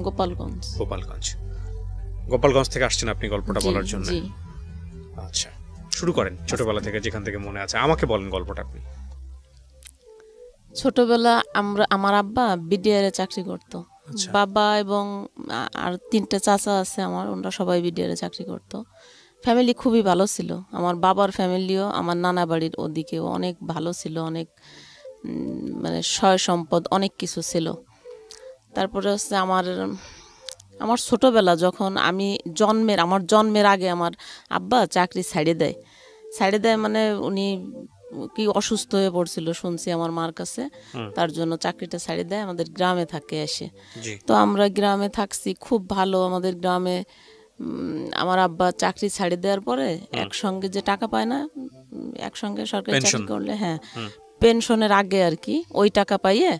গোপালগঞ্জ। গোপালগঞ্জ। গোপালগঞ্জ থেকে আসছেন আপনি গল্পটা বলার জন্য? জি। আচ্ছা, শুরু করেন ছোটবেলা থেকে, যেখান থেকে মনে আছে আমাকে বলেন গল্পটা আপনি। ছোটবেলা আমার আব্বা বিডিআর এ চাকরি করত। বাবা এবং আর 3টে চাচা আছে আমার, ওনারা সবাই বিডিআর এ চাকরি করত। ফ্যামিলি খুবই ভালো ছিল। আমার বাবার ফ্যামিলিও আমার নানা বাড়ির ওদিকেও অনেক ভালো ছিল, অনেক মানে সয় সম্পদ অনেক কিছু ছিল। তারপরে হচ্ছে আমার ছোটবেলা যখন আমার জন্মের আগে আমার আব্বা চাকরি ছাড়ে দেয়, মানে উনি কি অসুস্থ হয়ে পড়ছিল শুনছি আমার মার কাছে, তার জন্য চাকরিটা ছাড়ে দেয়, আমাদের গ্রামে থাকে এসে। তো আমরা গ্রামে থাকছি, খুব ভালো আমাদের গ্রামে। আমার আব্বা চাকরি ছাড়ে দেওয়ার পরে একসঙ্গে যে টাকা পায় না, একসঙ্গে সরকারি চাকরি করলে, হ্যাঁ, পেনশনের আগে আর কি, ওই টাকা পাইয়ে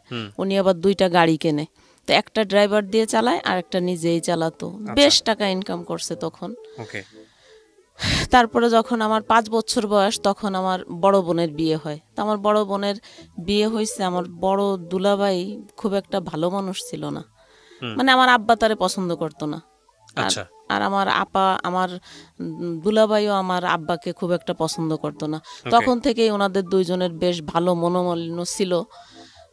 উনি আবার 2টা গাড়ি কেনে। তো একটা ড্রাইভার দিয়ে চালায় আর একটা নিজেই চালাতো। বেশ টাকা ইনকাম করছে তখন। তারপরে যখন আমার 5 বছর বয়স, তখন আমার বড় বোনের বিয়ে হয়। তো আমার বড় বোনের বিয়ে হয়েছে, আমার বড় দুলাভাই খুব একটা ভালো মানুষ ছিল না, মানে আমার আব্বা তারে পছন্দ করতো না। আর আমার দুলাভাইও আমার আব্বাকে খুব একটা পছন্দ করতো না। তখন থেকেই ওনাদের দুইজনের বেশ ভালো মনোমালিন্য ছিল।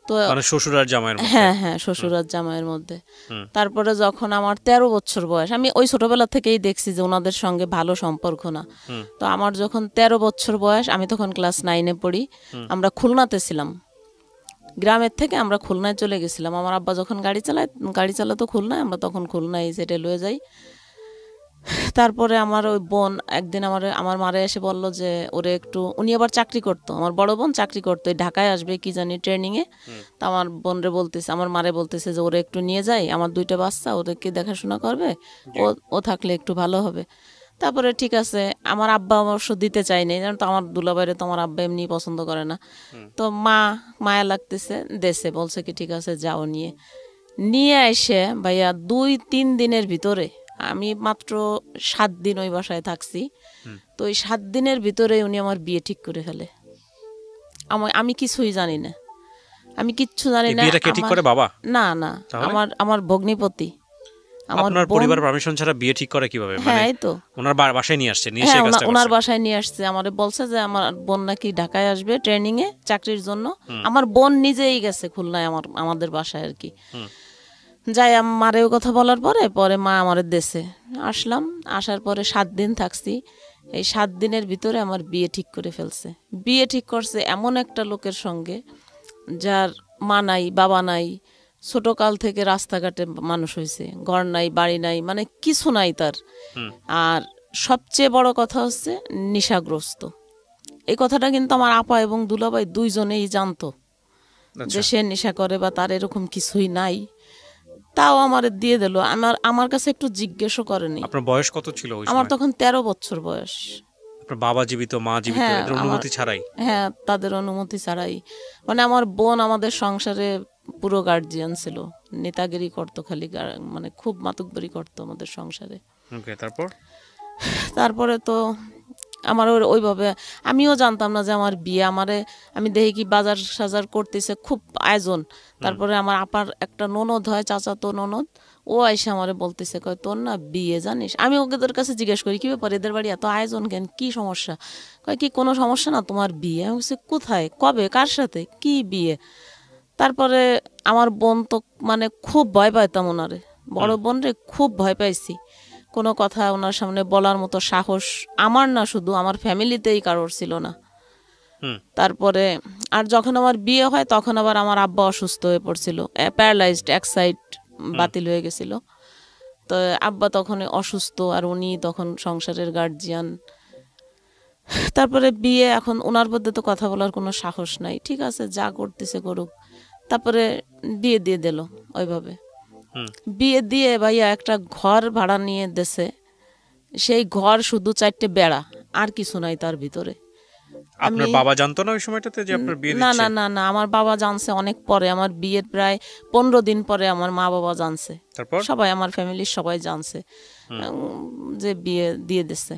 তো শ্বশুর আর জামাইয়ের মধ্যে, হ্যাঁ, শ্বশুর আর জামাইয়ের মধ্যে। তারপরে যখন আমার 13 বছর বয়স, আমি ওই ছোটবেলা থেকেই দেখছি যে ওনাদের সঙ্গে ভালো সম্পর্ক না। তো আমার যখন 13 বছর বয়স, আমি তখন ক্লাস 9-এ পড়ি। আমরা খুলনাতে ছিলাম, গ্রামের থেকে আমরা খুলনায় চলে গেছিলাম। আমার আব্বা যখন গাড়ি চালাতো খুলনায়, আমরা তখন খুলনায় সেটেল হয়ে যাই। তারপরে আমার ওই বোন একদিন আমার মারে এসে বলল যে ওরে একটু, উনি আবার চাকরি করতো, আমার বড় বোন চাকরি করতো, ঢাকায় আসবে কি জানি ট্রেনিংয়ে। তো আমার আমার মারে বলতেছে যে ওরে একটু নিয়ে যাই, আমার 2টা বাচ্চা, ওদেরকে দেখাশোনা করবে, ও থাকলে একটু ভালো হবে। তারপরে ঠিক আছে, আমার আব্বা অবশ্য দিতে চায়নি, জানো তো, আমার দুলাভাইরে তো আমার আব্বা এমনি পছন্দ করে না। তো মায়া লাগতেছে, দেশে বলছে কি ঠিক আছে যাও, নিয়ে এসে ভাইয়া 2-3 দিনের ভিতরে, আমি মাত্র 7 দিন ওই বাসায় থাকছি। তো ওই 7 দিনের ভিতরে উনি আমার বিয়ে ঠিক করে ফেলে। আমি কিছুই জানি না, আমি কিচ্ছু জানি না। বিয়েটা কে ঠিক করে? বাবা? না, আমার ভগ্নিপতি। আপনার পরিবার পারমিশন ছাড়া বিয়ে ঠিক করে কিভাবে? হ্যাঁ, এই তো ওনার বাসায় নিয়ে আসছে, ওনার বাসায় নিয়ে আসছে। আমারে বলছে যে আমার বোন নাকি ঢাকায় আসবে ট্রেনিং এ চাকরির জন্য। আমার বোন নিজেই গেছে খুলনায় আমাদের বাসায় আর কি। যাই মারেও কথা বলার পরে মা আমাদের দেশে আসলাম। আসার পরে 7 দিন থাকছি। এই 7 দিনের ভিতরে আমার বিয়ে ঠিক করে ফেলছে। বিয়ে ঠিক করছে এমন একটা লোকের সঙ্গে যার মা নাই, বাবা নাই, ছোটকাল থেকে রাস্তাঘাটে মানুষ হয়েছে, ঘর নাই, বাড়ি নাই, মানে কিছু নাই তার। আর সবচেয়ে বড় কথা হচ্ছে নেশাগ্রস্ত। এই কথাটা কিন্তু আমার আপা এবং দুলাভাই দুইজনেই জানতো যে সে নেশা করে বা তার এরকম কিছুই নাই। তাও আমার দিয়ে দিল। আমার কাছে একটু জিজ্ঞেসও করেনি। আপনার বয়স কত ছিল ওই সময়? আমার তখন 13 বছর বয়স। আপনার বাবা জীবিত, মা জীবিত, এদের অনুমতি ছাড়াই? হ্যাঁ, তাদের অনুমতি ছাড়াই। মানে আমার বোন আমাদের সংসারে পুরো গার্জিয়ান ছিল, নেতাগিরি করতো খালি, মানে খুব মাতুকবাড়ি করতো আমাদের সংসারে। তারপরে তো আমার ওইভাবে আমিও জানতাম না যে আমার বিয়ে। আমি দেখি কি বাজার সাজার করতেছে, খুব আয়োজন। তারপরে আমার আপার একটা ননদ হয়, চাচাতো ননদ, ও আইসা আমারে বলতেছে, কয় তোর না বিয়ে জানিস। আমি ওদের কাছে জিজ্ঞেস করি কি ব্যাপার, এদের বাড়ি এত আয়োজন কেন, কি সমস্যা? কয় কি কোনো সমস্যা না, তোমার বিয়ে। আমি বলছি কোথায়, কবে, কার সাথে, কি বিয়ে? তারপরে আমার বোন তো মানে খুব ভয় পাইতাম ওনারে, বড় বোন রে খুব ভয় পাইছি। কোনো কথা ওনার সামনে বলার মতো সাহস আমার না, শুধু আমার ফ্যামিলিতেই কারোর ছিল না। তারপরে আর যখন আমার বিয়ে হয় তখন আবার আমার আব্বা অসুস্থ হয়ে পড়ছিল, প্যারালাইজড, এক সাইড বাতিল হয়ে গেছিল। তো আব্বা তখন অসুস্থ, আর উনি তখন সংসারের গার্জিয়ান। তারপরে বিয়ে, এখন ওনার মধ্যে তো কথা বলার কোনো সাহস নাই। ঠিক আছে, যা করতেছে করুক। তারপরে বিয়ে দিয়ে দিল ওইভাবে। বিয়ে দিয়ে ভাইয়া একটা ঘর ভাড়া নিয়ে দেশে, সেই ঘর শুধু 4টে বেড়া, আর কিছু নাই তার ভিতরে। আপনার বাবা জানতো না ওই সময়টাতে যে আপনার বিয়ে দিচ্ছে? না, আমার বাবা জানছে অনেক পরে, আমার বিয়ের প্রায় 15 দিন পরে আমার মা বাবা জানছে। সবাই, আমার ফ্যামিলির সবাই জানছে যে বিয়ে দিয়ে দিচ্ছে।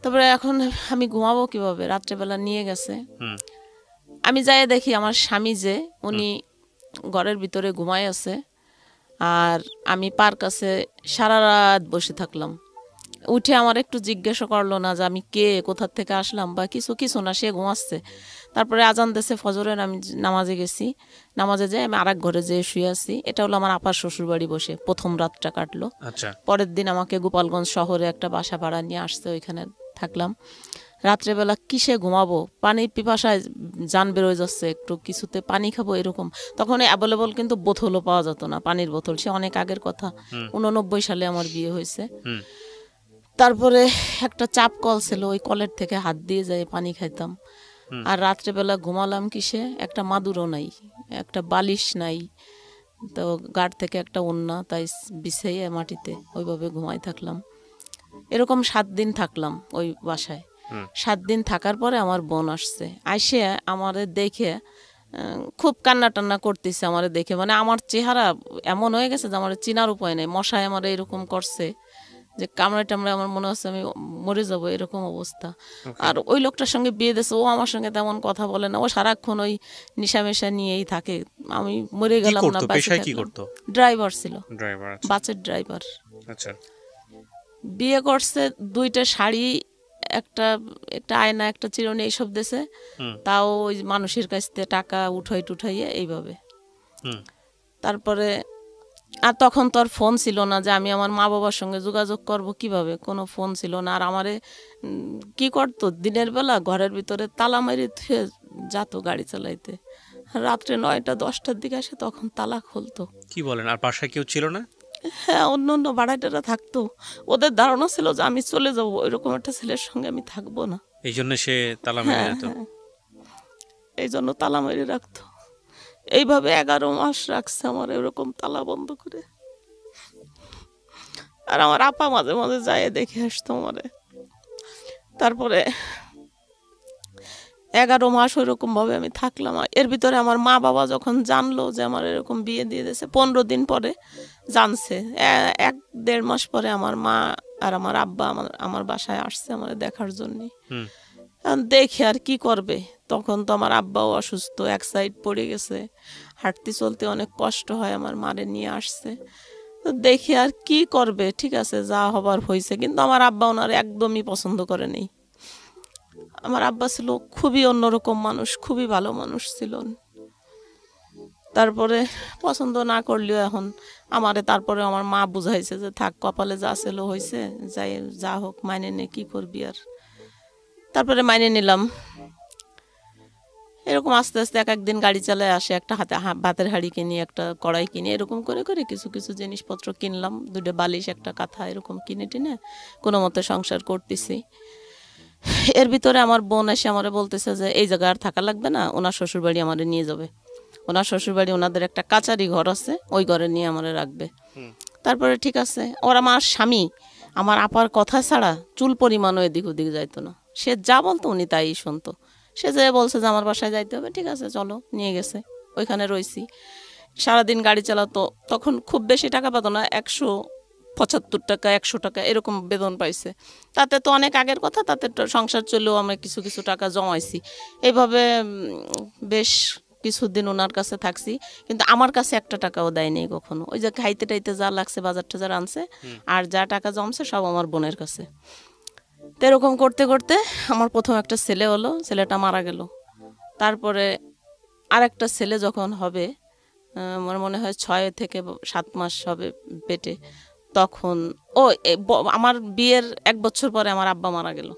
তারপরে এখন আমি ঘুমাবো কিভাবে, রাত্রেবেলা নিয়ে গেছে। আমি যাই দেখি আমার স্বামী যে উনি ঘরের ভিতরে ঘুমায় আছে, আর আমি পার কাছে সারা রাত বসে থাকলাম। উঠে আমার একটু জিজ্ঞাসা করলো না যে আমি কে, কোথা থেকে আসলাম বা কিছু কিছু না, সে ঘুমাচ্ছে। তারপরে আজান দেশে ফজরের, আমি নামাজে গেছি, নামাজে যাই আমি আরেক ঘরে যেয়ে শুয়ে আছি। এটা হলো আমার আপার শ্বশুরবাড়ি, বসে প্রথম রাতটা কাটলো। আচ্ছা। পরের দিন আমাকে গোপালগঞ্জ শহরে একটা বাসা ভাড়া নিয়ে আসছে, ওইখানে থাকলাম। রাত্রেবেলা কিসে ঘুমাবো, পানির পিপাসায় জান বেরোয় যাচ্ছে, একটু কিছুতে পানি খাবো এরকম। তখন অ্যাভেলেবল কিন্তু বোতলও পাওয়া যেত না, পানির বোতল, সে অনেক আগের কথা। 89 সালে আমার বিয়ে হয়েছে। হুম। তারপরে একটা চাপ কল ছিল, ওই কলের থেকে হাত দিয়ে যাই পানি খাইতাম। আর রাত্রেবেলা ঘুমালাম কিসে, একটা মাদুরও নাই, একটা বালিশ নাই, তো গাড় থেকে একটা ওন্না তাই বিছাইয়ে মাটিতে ওইভাবে ঘুমাই থাকলাম। এরকম 7 দিন থাকলাম ওই বাসায়। 7 দিন থাকার পরে আমার বোন আসছে, আইসে আমারে দেখে খুব কান্না টান্না করতেছে আমারে দেখে। মানে আমার চেহারা এমন হয়ে গেছে যে আমার চিনার উপায় নেই, মশায় আমার এরকম করছে যে কামড়ে টামড়ে আমার মনে হচ্ছে আমি মরে যাব, এরকম অবস্থা। আর ওই লোকটার সঙ্গে বিয়ে দিয়েছে, ও আমার সঙ্গে তেমন কথা বলে না, ও সারাক্ষণ ওই নিশামেশা নিয়েই থাকে। আমি মরে কি গেলাম না, করতো, পেশায় কি করতো? ড্রাইভার ছিল, ড্রাইভার। আচ্ছা। বাসের ড্রাইভার। আচ্ছা। বিয়ে করছে, 2টা শাড়ি, একটা একটা আয়না, একটা চিরুনি, এইসব দেশে। হুম। তাও ওই মানুষের কাছ থেকে টাকা উঠাই টুঠাইয়ে এইভাবে। হুম। তারপরে আর তখন তো আর ফোন ছিল না যে আমি আমার মা বাবার সঙ্গে যোগাযোগ করব কিভাবে, কোনো ফোন ছিল না। আর আমারে কি করতো, দিনের বেলা ঘরের ভিতরে তালা মেরে থুয়ে যেত গাড়ি চালাইতে, রাত্রে 9টা 10টার দিকে আসে, তখন তালা খুলতো। কি বলেন, আর বাসায় কেউ ছিল না? হ্যাঁ, অন্য অন্য ভাড়াটেরা থাকতো, ওদের ধারণা ছিল যে আমি চলে যাবো, ওইরকম একটা ছেলের সঙ্গে আমি থাকবো না। এই জন্য সে তালা মেরে হ্যাঁ যেত। হ্যাঁ, এই জন্য তালা মেরে রাখতো। এইভাবে 11 মাস রাখছে আমার এরকম তালা বন্ধ করে। আর আমার আপা মাঝে মাঝে যায় দেখে আসতো আমারে। তারপরে 11 মাস ওইরকম ভাবে আমি থাকলাম। আর এর ভিতরে আমার মা বাবা যখন জানলো যে আমার এরকম বিয়ে দিয়ে দিয়েছে, 15 দিন পরে জানছে। 1-1.5 মাস পরে আমার মা আর আমার আব্বা আমার বাসায় আসছে আমার দেখার জন্য। হুম। দেখে আর কি করবে, তখন তো আমার আব্বাও অসুস্থ, এক সাইড পড়ে গেছে, হাঁটতে চলতে অনেক কষ্ট হয়, আমার মারে নিয়ে আসছে। তো দেখে আর কি করবে, ঠিক আছে যা হবার হয়েছে। কিন্তু আমার আব্বা ওনার একদমই পছন্দ করে নেই। আমার আব্বা ছিল খুবই অন্যরকম মানুষ, খুবই ভালো মানুষ ছিলেন। তারপরে পছন্দ না করলেও এখন আমারে, তারপরে আমার মা বুঝাইছে যে থাক, কপালে যা ছিল হয়েছে, যাই যা হোক মাইনে নে, কি করবি আর। তারপরে মাইনে নিলাম। এরকম আস্তে আস্তে এক একদিন গাড়ি চালায় আসে, একটা হাতে ভাতের হাঁড়ি কিনি, একটা কড়াই কিনি, এরকম করে করে কিছু কিছু জিনিসপত্র কিনলাম, 2টা বালিশ, একটা কাঁথা, এরকম কিনে টিনে কোনো মতে সংসার করতেছি। এর ভিতরে আমার বোন এসে আমারে বলতেছে যে এই জায়গায় আর থাকা লাগবে না, ওনার শ্বশুরবাড়ি আমারে নিয়ে যাবে। ওনার শ্বশুরবাড়ি, ওনাদের একটা কাচারি ঘর আছে, ওই ঘরে নিয়ে আমারে রাখবে। তারপরে ঠিক আছে। ওর আমার স্বামী আমার আপার কথা ছাড়া চুল পরিমাণও এদিক ওদিক যাইতো না, সে যা বলতো উনি তাই শুনতো। সে যে বলছে যে আমার বাসায় যাইতে হবে, ঠিক আছে চলো, নিয়ে গেছে। ওইখানে রইছি, সারাদিন গাড়ি চালাতো। তখন খুব বেশি টাকা পেতো না, 175 টাকা 100 টাকা এরকম বেতন পাইছে। তাতে তো অনেক আগের কথা, তাতে তো সংসার চলেও আমরা কিছু কিছু টাকা জমাইছি। এইভাবে বেশ কিছুদিন ওনার কাছে থাকছি, কিন্তু আমার কাছে একটা টাকাও দেয়নি কখনো। ওই যে খাইতে টাইতে যা লাগছে, বাজার টাজার আনছে, আর যা টাকা জমছে সব আমার বোনের কাছে। তো এরকম করতে করতে আমার প্রথম একটা ছেলে হলো, ছেলেটা মারা গেল। তারপরে আরেকটা ছেলে যখন হবে, আমার মনে হয় 6 থেকে 7 মাস হবে পেটে, তখন আমার বিয়ের 1 বছর পরে আমার আব্বা মারা গেল।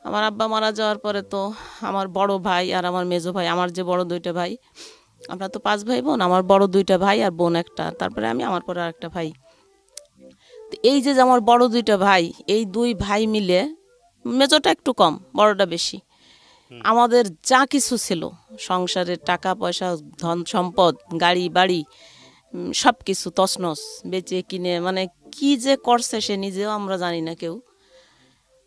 আমার আব্বা মারা যাওয়ার পরে তো আমার বড় ভাই আর আমার মেজো ভাই, আমার যে বড় 2টা ভাই, আমরা তো 5 ভাই বোন, আমার বড় 2টা ভাই আর বোন একটা, তারপরে আমি, আমার পরে আরেকটা ভাই। তো এই যে আমার বড় 2টা ভাই, এই 2 ভাই মিলে, মেজোটা একটু কম, বড়টা বেশি, আমাদের যা কিছু ছিল সংসারের, টাকা পয়সা, ধন সম্পদ, গাড়ি বাড়ি, সব কিছু তছনছ বেচে কিনে, মানে কি যে করছে সে নিজেও আমরা জানি না কেউ।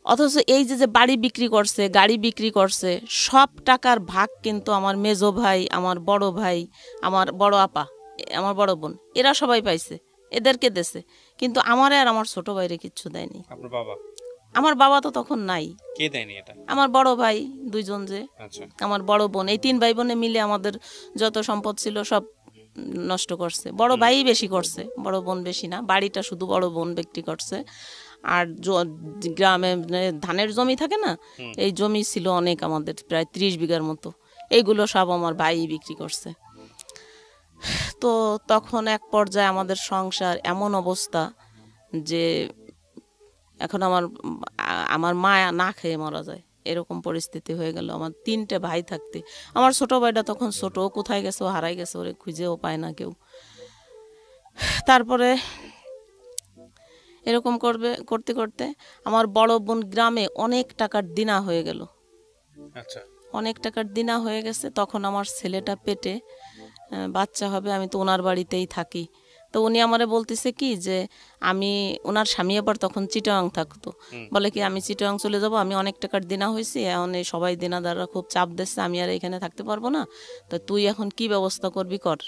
অথচ এই যে যে বাড়ি বিক্রি করছে, গাড়ি বিক্রি করছে, সব টাকার ভাগ কিন্তু আমার মেজো ভাই, আমার বড় ভাই, আমার বড় আপা, আমার বড় বোন, এরা সবাই পাইছে, এদেরকে দেছে। কিন্তু আমারে আর আমার ছোট ভাইরে কিচ্ছু দেয়নি। আপনার বাবা? আমার বাবা তো তখন নাই। কে দেয়নি এটা? আমার বড় ভাই 2জন যে, আচ্ছা। আমার বড় বোন, এই 3 ভাই বোনে মিলে আমাদের যত সম্পদ ছিল সব নষ্ট করছে, বড় ভাই বেশি করছে, বড় বোন বেশি না, বাড়িটা শুধু বড় বোন বিক্রি করছে। আর গ্রামে ধানের জমি থাকে না, এই জমি ছিল অনেক, আমাদের প্রায় 30 বিঘার মতো, এইগুলো সব আমার ভাই বিক্রি করছে। তো তখন এক পর্যায়ে আমাদের সংসার এমন অবস্থা যে এখন আমার মা না খেয়ে মারা যায়, এরকম পরিস্থিতি হয়ে গেল। আমার 3টে ভাই থাকতে, আমার ছোট ভাইটা তখন ছোট, ও কোথায় গেছে, ও হারাই গেছে, ওরে খুঁজেও পায় না কেউ। তারপরে এরকম করতে করতে আমার বড় বোন গ্রামে অনেক টাকার দিনা হয়ে গেল, আচ্ছা, অনেক টাকার দিনা হয়ে গেছে। তখন আমার ছেলেটা পেটে, বাচ্চা হবে, আমি তো ওনার বাড়িতেই থাকি। তো উনি আমারে বলতেছে কি যে আমি, ওনার স্বামী আবার তখন চিটাগাং থাকতো, বলে কি আমি চিটাগাং চলে যাব, আমি অনেক টাকার দিনা হয়েছি, এখন এই সবাই দিনাদাররা খুব চাপ দিচ্ছে, আমি আর এখানে থাকতে পারবো না, তো তুই এখন কি ব্যবস্থা করবি কর,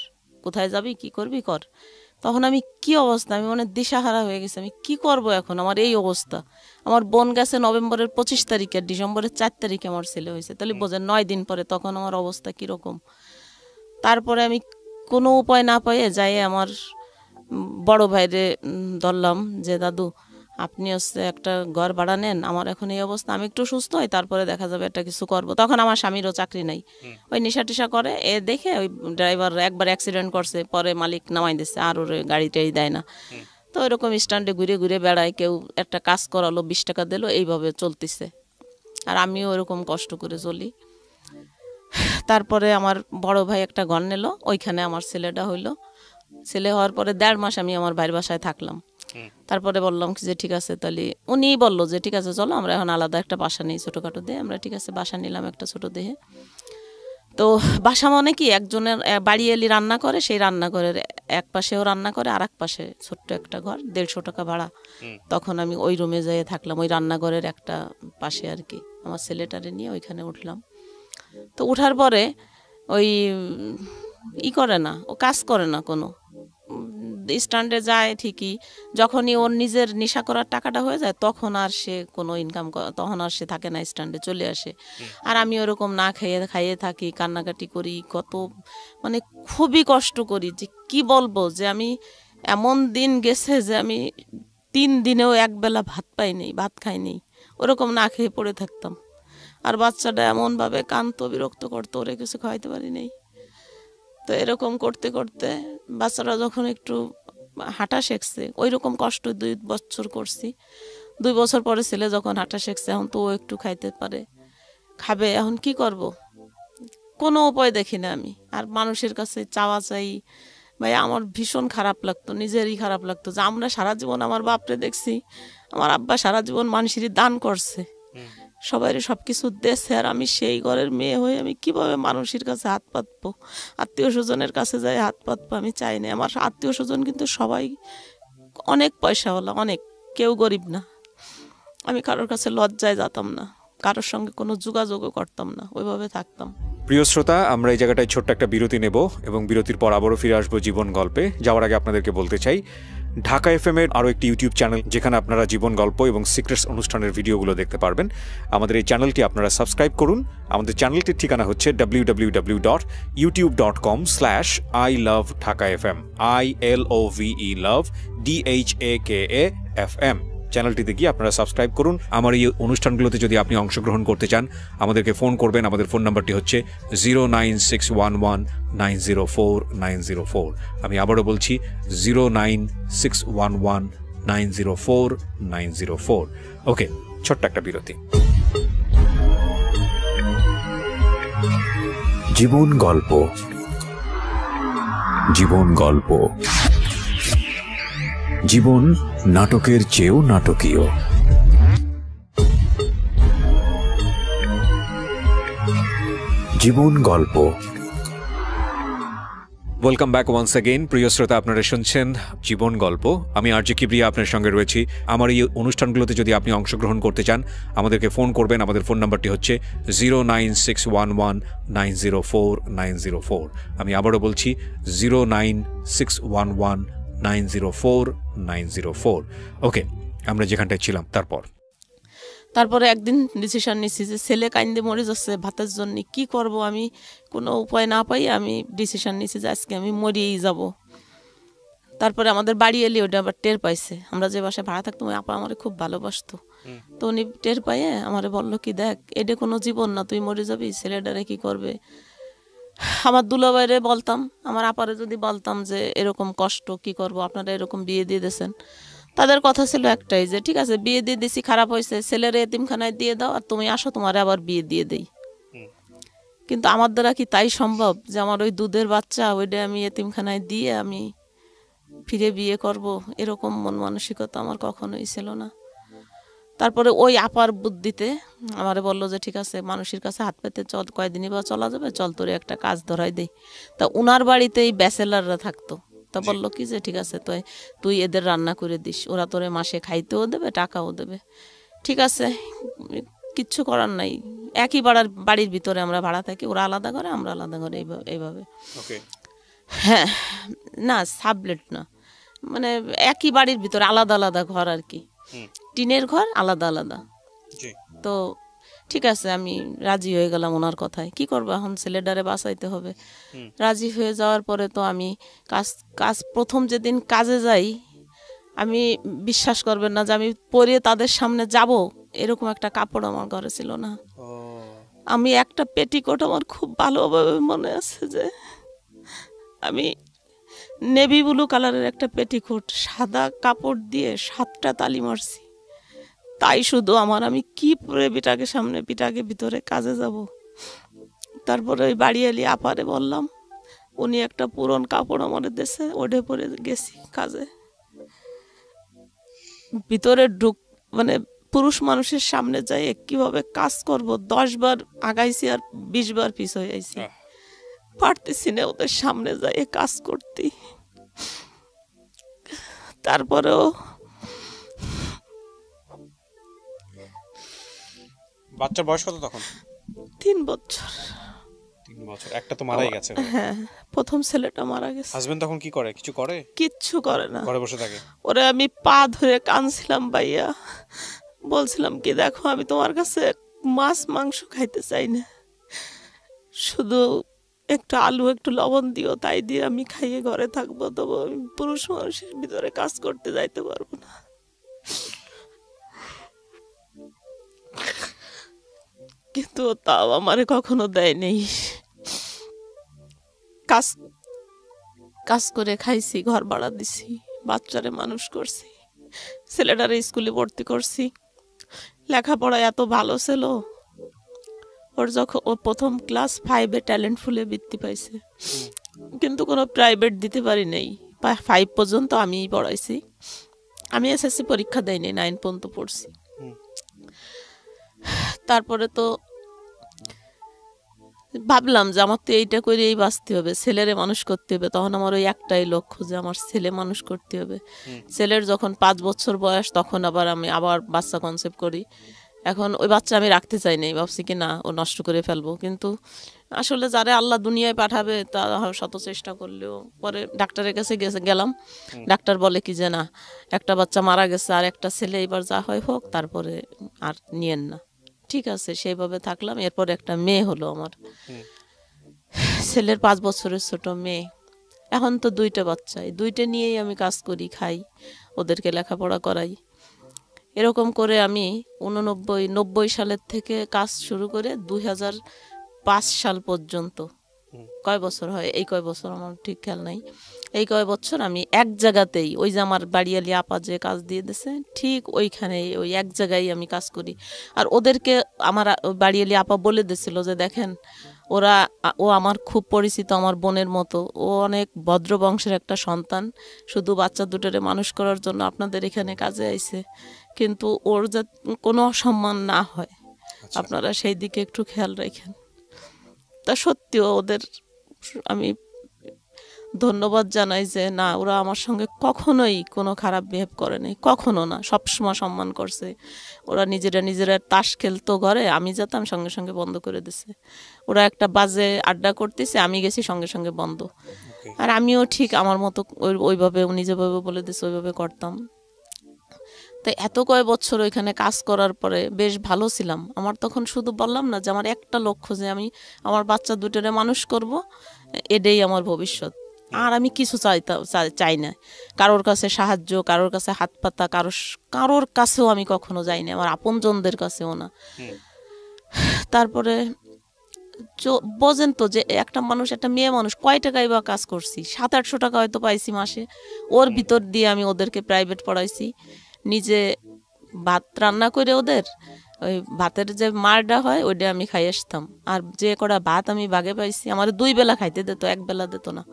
কোথায় যাবি কি করবি কর। তখন আমি কি অবস্থা, আমি মানে দিশাহারা হয়ে গেছি, আমি কি করব এখন, আমার এই অবস্থা। আমার বোন গেছে নভেম্বরের 25 তারিখে, ডিসেম্বরের 4 তারিখে আমার ছেলে হয়েছে, তাহলে বোঝেন 9 দিন পরে তখন আমার অবস্থা কীরকম। তারপরে আমি কোনো উপায় না পাইয়ে যাই আমার বড় ভাইরে ধরলাম যে দাদু আপনি হচ্ছে একটা ঘর ভাড়া নেন, আমার এখন এই অবস্থা, আমি একটু সুস্থ হই, তারপরে দেখা যাবে একটা কিছু করব। তখন আমার স্বামীরও চাকরি নাই, ওই নেশা টেশা করে, এ দেখে ওই ড্রাইভার একবার অ্যাক্সিডেন্ট করছে, পরে মালিক নামাই দিচ্ছে, আর ওর গাড়িটাই দেয় না। তো এরকম স্ট্যান্ডে ঘুরে ঘুরে বেড়ায়, কেউ একটা কাজ করালো 20 টাকা দিল, এইভাবে চলতেছে। আর আমিও এরকম কষ্ট করে চলি। তারপরে আমার বড় ভাই একটা ঘর নিল, ওইখানে আমার ছেলেটা হইলো। ছেলে হওয়ার পরে 1.5 মাস আমি আমার ভাইয়ের বাসায় থাকলাম। তারপরে বললাম যে ঠিক আছে, তাহলে উনিই বললো যে ঠিক আছে চলো আমরা এখন আলাদা একটা বাসা নিই, ছোটোখাটো দিয়ে। আমরা ঠিক আছে বাসা নিলাম একটা ছোটো দেহে। তো বাসা মানে কি, একজনের বাড়ি এলি রান্না করে, সেই রান্নাঘরের এক পাশেও রান্না করে, আর এক পাশে ছোট্ট একটা ঘর, 150 টাকা ভাড়া। তখন আমি ওই রুমে যেয়ে থাকলাম, ওই রান্নাঘরের একটা পাশে আর কি। আমার ছেলেটারে নিয়ে ওইখানে উঠলাম। তো উঠার পরে ওই করে না, ও কাজ করে না কোনো, স্ট্যান্ডে যায় ঠিকই, যখনই ওর নিজের নেশা করার টাকাটা হয়ে যায় তখন আর সে কোনো ইনকাম, তখন আর সে থাকে না, স্ট্যান্ডে চলে আসে। আর আমি ওরকম না খাইয়ে থাকি, কান্নাকাটি করি, কত মানে খুবই কষ্ট করি, যে কি বলবো, যে আমি এমন দিন গেছে যে আমি 3 দিনেও একবেলা ভাত পাইনি, ভাত খাইনি, ওরকম না খেয়ে পড়ে থাকতাম। আর বাচ্চাটা এমনভাবে কাঁদতো, বিরক্ত করতো, ওরে কিছু খাওয়াইতে পারি নাই। তো এরকম করতে করতে বাচ্চারা যখন একটু হাঁটা শিখছে, ওই রকম কষ্ট 2 বছর করছি। 2 বছর পরে ছেলে যখন হাঁটা শিখছে, এখন তো ও একটু খাইতে পারে, খাবে, এখন কি করব, কোনো উপায় দেখি না আমি। আর মানুষের কাছে চাওয়া চাই, ভাই আমার ভীষণ খারাপ লাগতো, নিজেরই খারাপ লাগতো যে আমরা সারা জীবন, আমার বাপরে দেখছি, আমার আব্বা সারা জীবন মানুষেরই দান করছে, সবাই সব কিছু দেশে, আর আমি সেই ঘরের মেয়ে হয়ে আমি কিভাবে মানুষের কাছে হাত পাতবো, আত্মীয় স্বজনের কাছে যাই হাত পাতবো, আমি চাই না। আমার আত্মীয় স্বজন কিন্তু সবাই অনেক পয়সাওয়ালা, অনেক, কেউ গরিব না। আমি কারোর কাছে লজ্জায় যেতাম না, কারোর সঙ্গে কোনো যোগাযোগও করতাম না, ওইভাবে থাকতাম। প্রিয় শ্রোতা, আমরা এই জায়গাটায় ছোট্ট একটা বিরতি নেব এবং বিরতির পর আবারও ফিরে আসবো জীবন গল্পে। যাওয়ার আগে আপনাদেরকে বলতে চাই, ঢাকা FM এর আরও একটি ইউটিউব চ্যানেল, যেখানে আপনারা জীবন গল্প এবং সিক্রেটস অনুষ্ঠানের ভিডিওগুলো দেখতে পারবেন। আমাদের এই চ্যানেলটি আপনারা সাবস্ক্রাইব করুন। আমাদের চ্যানেলটির ঠিকানা হচ্ছে www.youtube.com/iloveDhakaFM, ILOVE love DHAKAFM। চ্যানেলটিতে গিয়ে আপনারা সাবস্ক্রাইব করুন। আমার এই অনুষ্ঠানগুলোতে যদি আপনি অংশগ্রহণ করতে চান, আমাদেরকে ফোন করবেন। আমাদের ফোন নাম্বারটি হচ্ছে 09611904904। আমি আবারও বলছি 09611904904। ওকে, ছোট্ট একটা বিরতি। জীবন গল্প, জীবন গল্প। জীবন নাটকের চেয়েও নাটকীয়। জীবন গল্প। Welcome back once again. প্রিয় শ্রোতা, আপনারা শুনছেন জীবন গল্প। আমি আরজে কিবরিয়া আপনার সঙ্গে রয়েছি। আমার এই অনুষ্ঠানগুলোতে যদি আপনি অংশগ্রহণ করতে চান, আমাদেরকে ফোন করবেন। আমাদের ফোন নাম্বারটি হচ্ছে 09611904904। আমি আবারও বলছি 09611904904। ওকে, আমরা যেখানটায় ছিলাম তারপর। তারপরে একদিন ডিসিশন নিছি যে ছেলে কাইন্দে মরে যাচ্ছে ভাতের জন্য, কি করব আমি, কোনো উপায় না পাই আমি ডিসিশন নিছি যে আজকে আমি মরিয়েই যাব। তারপরে আমাদের বাড়ি এলে ওটা আবার টের পাইছে, আমরা যে বাসায় ভাড়া থাকতাম ওই আপা আমারে খুব ভালোবাসতো। তো উনি টের পাইয়ে আমারে বললো কি, দেখ এটা কোনো জীবন না, তুই মরে যাবি, ছেলেটারে কি করবে। আমার দুলাভাইরে বলতাম, আমার আপারে যদি বলতাম যে এরকম কষ্ট, কি করব, আপনারা এরকম বিয়ে দিয়ে দিয়েছেন, তাদের কথা ছিল একটাই যে ঠিক আছে বিয়ে দিয়ে দিছি, খারাপ হয়েছে, ছেলের এতিমখানায় দিয়ে দাও আর তুমি আসো, তোমারে আবার বিয়ে দিয়ে দেই। কিন্তু আমার দ্বারা কি তাই সম্ভব যে আমার ওই দুধের বাচ্চা ওইটা আমি এতিমখানায় দিয়ে আমি ফিরে বিয়ে করব? এরকম মন মানসিকতা আমার কখনোই ছিল না। তারপরে ওই আপার বুদ্ধিতে আমারে বললো যে ঠিক আছে মানুষের কাছে হাত পেতে চল, কয়দিনই বা চলা যাবে, চল তোরে একটা কাজ ধরাই দেই। তা উনার বাড়িতেই ব্যাচেলাররা থাকতো। তা বললো কি যে ঠিক আছে তুই এদের রান্না করে দিস, ওরা তোরে মাসে খাইতেও দেবে, টাকাও দেবে। ঠিক আছে, কিচ্ছু করার নাই, একই বাড়ির ভিতরে আমরা ভাড়া থাকি, ওরা আলাদা করে আমরা আলাদা করে, এইভাবে। হ্যাঁ, না সাবলেট না, মানে একই বাড়ির ভিতরে আলাদা আলাদা ঘর আর কি, টিনের ঘর আলাদা আলাদা। তো ঠিক আছে আমি রাজি হয়ে গেলাম ওনার কথায়, কি করবো এখন, ছেলেটারে বাঁচাইতে হবে। রাজি হয়ে যাওয়ার পরে তো আমি কাজ প্রথম যেদিন কাজে যাই, আমি বিশ্বাস করবেন না যে আমি পরে তাদের সামনে যাব এরকম একটা কাপড় আমার ঘরে ছিল না। আমি একটা পেটিকোট আমার খুব ভালোভাবে মনে আছে যে আমি নেভি ব্লু কালারের একটা পেটিকোট সাদা কাপড় দিয়ে 7টা তালি মারছি, তাই শুধু আমার, আমি কি পরে পিটাকে ভিতরে কাজে যাব। তারপরে ওই বাড়ি এলি আপারে বললাম, উনি একটা পুরন কাপড় আমার দেশে ওঠে পরে গেছি কাজে। ভিতরে মানে পুরুষ মানুষের সামনে যাই কিভাবে কাজ করব, 10 বার আগাইছি আর 20 বার পিছ হয়ে আইছি, পারতেছি না ওদের সামনে যাই কাজ করতে। তারপরেও বাচ্চার বয়স কত তখন? 3 বছর। 3 বছর, একটা তো মারাই গেছে। হ্যাঁ, প্রথম ছেলেটা মারা গেছে। হাজবেন্ড তখন কি করে, কিছু করে? কিচ্ছু করে না, ঘরে বসে থাকে। ওরে আমি পা ধরে কাঁদছিলাম ভাইয়া, বলছিলাম কি দেখো আমি তোমার কাছে মাছ মাংস খাইতে চাই না, শুধু একটু আলু একটু লবণ দিও, তাই দিয়ে আমি খাইয়ে ঘরে থাকবো, তবু আমি পুরুষ মানুষের ভিতরে কাজ করতে যাইতে পারবো না। কিন্তু তাও আমারে কখনো দেয় নেই, কাজ করে খাইছি, ঘর ভাড়া দিছি, বাচ্চারে মানুষ করছি, ছেলেটারে স্কুলে ভর্তি করছি, লেখাপড়ায় এত ভালো ছিল। ওর যখন ও প্রথম ক্লাস 5-এ ট্যালেন্ট ফুলে বৃত্তি পাইছে, কিন্তু কোনো প্রাইভেট দিতে পারি নাই, 5 পর্যন্ত আমিই পড়াইছি। আমি এসএসসি পরীক্ষা দেয়নি, 9 পর্যন্ত পড়ছি। তারপরে তো ভাবলাম যে আমার তো এইটা করেই বাঁচতে হবে, ছেলেরে মানুষ করতে হবে। তখন আমার ওই একটাই লক্ষ্য যে আমার ছেলে মানুষ করতে হবে। ছেলের যখন 5 বছর বয়স তখন আমি আবার বাচ্চা কনসেপ্ট করি। এখন ওই বাচ্চা আমি রাখতে চাই নাই, ভাবছি কি না ও নষ্ট করে ফেলবো। কিন্তু আসলে যারা আল্লাহ দুনিয়ায় পাঠাবে তারা শত চেষ্টা করলেও, পরে ডাক্তারের কাছে গেলাম, ডাক্তার বলে কি যে না, একটা বাচ্চা মারা গেছে আর একটা ছেলে, এবার যা হয় হোক, তারপরে আর নিয়েন না। ঠিক আছে, সেইভাবে থাকলাম। এরপর একটা মেয়ে হলো আমার, ছেলের 5 বছরের ছোট মেয়ে। এখন তো 2টা বাচ্চা, 2টা নিয়েই আমি কাজ করি, খাই, ওদেরকে লেখাপড়া করাই। এরকম করে আমি 90 সালের থেকে কাজ শুরু করে 2005 সাল পর্যন্ত, কয় বছর হয়, এই কয় বছর আমার ঠিক খেয়াল নাই, এই কয় বছর আমি এক জায়গাতেই, ওই যে আমার বাড়িয়ালি আপা যে কাজ দিয়ে দিয়েছে ঠিক ওইখানেই, ওই এক জায়গায় আমি কাজ করি। আর ওদেরকে আমার বাড়িয়ালি আপা বলে দিয়েছিল যে দেখেন ও আমার খুব পরিচিত, আমার বোনের মতো, ও অনেক ভদ্র বংশের একটা সন্তান, শুধু বাচ্চা দুটোরে মানুষ করার জন্য আপনাদের এখানে কাজে আইছে, কিন্তু ওর যাতে কোনো অসম্মান না হয় আপনারা সেই দিকে একটু খেয়াল রাখেন। তা সত্যিও ওদের আমি ধন্যবাদ জানাই যে না, ওরা আমার সঙ্গে কখনোই কোনো খারাপ বিহেভ করে নাই, কখনো না, সবসময় সম্মান করছে। ওরা নিজেরা তাস খেলতো ঘরে, আমি যেতাম সঙ্গে সঙ্গে বন্ধ করে দিছে। ওরা একটা বাজে আড্ডা করতেছে, আমি গেছি সঙ্গে সঙ্গে বন্ধ। আর আমিও ঠিক আমার মতো ওইভাবে উনি যেভাবে বলে দিছে ওইভাবে করতাম। তো এত কয় বছর ওইখানে কাজ করার পরে বেশ ভালো ছিলাম। আমার তখন শুধু বললাম না যে আমার একটা লক্ষ্য যে আমি আমার বাচ্চা দুটোরে মানুষ করব, এটাই আমার ভবিষ্যৎ। আর আমি কিছু চাই না, কারোর কাছে সাহায্য, কারোর কাছে হাত পাতা, কারোর কাছেও আমি কখনো যাইনি, আমার আপনজনদের কাছেও না। তারপরে বোঝেন তো যে একটা মানুষ, একটা মেয়ে মানুষ কয় টাকায় বা কাজ করছি, 700-800 টাকা হয়তো পাইছি মাসে। ওর ভিতর দিয়ে আমি ওদেরকে প্রাইভেট পড়াইছি, নিজে ভাত রান্না করে ওদের ওই ভাতের যে মারটা হয় ওইটা আমি খাই আসতাম। আর যে কটা ভাত আমি বাগে পাইছি, আমার 2 বেলা খাইতে দিত, 1 বেলা দিত না।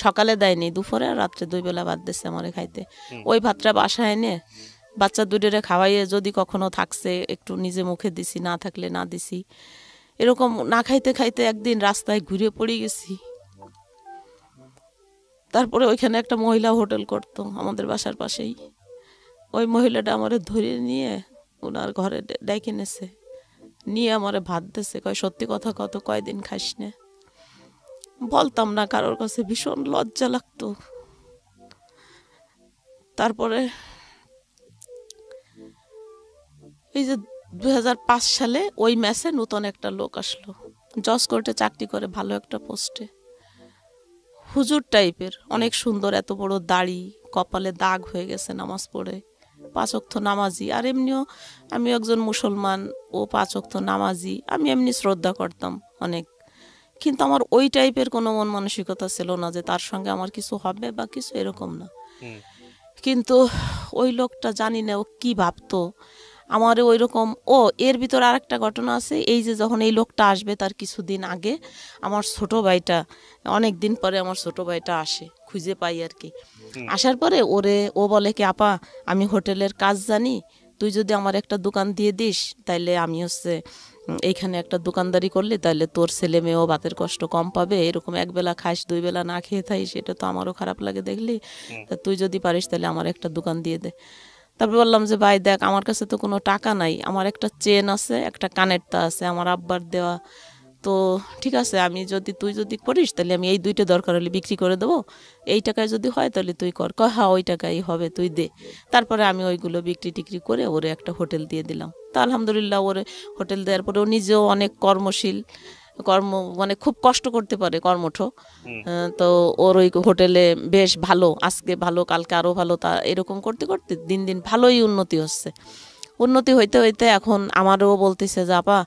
সকালে দেয়নি, দুপুরে আর রাত্রে 2 বেলা ভাত দিচ্ছে আমার খাইতে। ওই ভাতটা বাসায় এনে বাচ্চা দুটোরে খাওয়াইয়ে যদি কখনো থাকছে একটু নিজে মুখে দিছি, না থাকলে না দিছি। এরকম না খাইতে খাইতে একদিন রাস্তায় ঘুরে পড়ে গেছি। তারপরে ওইখানে একটা মহিলা হোটেল করতো আমাদের বাসার পাশেই। ওই মহিলাটা আমারে ধরে নিয়ে ওনার ঘরে ডেকে নেছে, নিয়ে আমারে ভাত দিছে, কয় সত্যি কথা কত, কয়দিন খাইস না। বলতাম না কারোর কাছে, ভীষণ লজ্জা লাগতো। তারপরে এই যে 2005 সালে ওই ম্যাচে নতুন একটা লোক আসলো, জজ কোর্টে চাকরি করে, ভালো একটা পোস্টে, হুজুর টাইপের, অনেক সুন্দর, এত বড় দাড়ি, কপালে দাগ হয়ে গেছে নামাজ পড়ে, 5 ওয়াক্ত নামাজি। আর এমনিও আমি একজন মুসলমান, ও 5 ওয়াক্ত নামাজি, আমি এমনি শ্রদ্ধা করতাম অনেক। কিন্তু আমার ওই টাইপের কোনো মন মানসিকতা ছিল না যে তার সঙ্গে আমার কিছু হবে বা কিছু, এরকম না। কিন্তু ওই লোকটা জানি না ও কি ভাবতো আমার ওই রকম। ও এর ভিতর আরেকটা ঘটনা আছে, এই যে যখন এই লোকটা আসবে তার কিছুদিন আগে আমার ছোট ভাইটা, অনেক দিন পরে আমার ছোট ভাইটা আসে, খুঁজে পাই আর কি। আসার পরে ও বলে কি, আপা আমি হোটেলের কাজ জানি, তুই যদি আমার একটা দোকান দিয়ে দিস তাইলে আমি এইখানে একটা দোকানদারি করলে তাহলে তোর ছেলে মেয়েও ভাতের কষ্ট কম পাবে। এরকম 1 বেলা খাইস, 2 বেলা না খেয়ে থাইস, এটা তো আমারও খারাপ লাগে দেখলি। তা তুই যদি পারিস তাহলে আমার একটা দোকান দিয়ে দে। তারপর বললাম যে ভাই দেখ, আমার কাছে তো কোনো টাকা নাই, আমার একটা চেন আছে, একটা কানেরটা আছে আমার আব্বার দেওয়া, তো ঠিক আছে, তুই যদি করিস তাহলে আমি এই 2টা দরকার হলে বিক্রি করে দেবো, এই টাকায় যদি হয় তাহলে তুই কর। কয় হ্যাঁ ওই টাকাই হবে, তুই দে। তারপরে আমি ওইগুলো বিক্রি টিক্রি করে ওরে একটা হোটেল দিয়ে দিলাম। তা আলহামদুলিল্লাহ ওরে হোটেল দেওয়ার পরে ও নিজেও অনেক কর্মশীল, মানে খুব কষ্ট করতে পারে, কর্মঠ। তো ওর ওই হোটেলে বেশ ভালো, আজকে ভালো কালকে আরও ভালো, তা এরকম করতে করতে দিন দিন ভালোই উন্নতি হচ্ছে। উন্নতি হইতে হইতে এখন আমারও বলতেছে যে আপা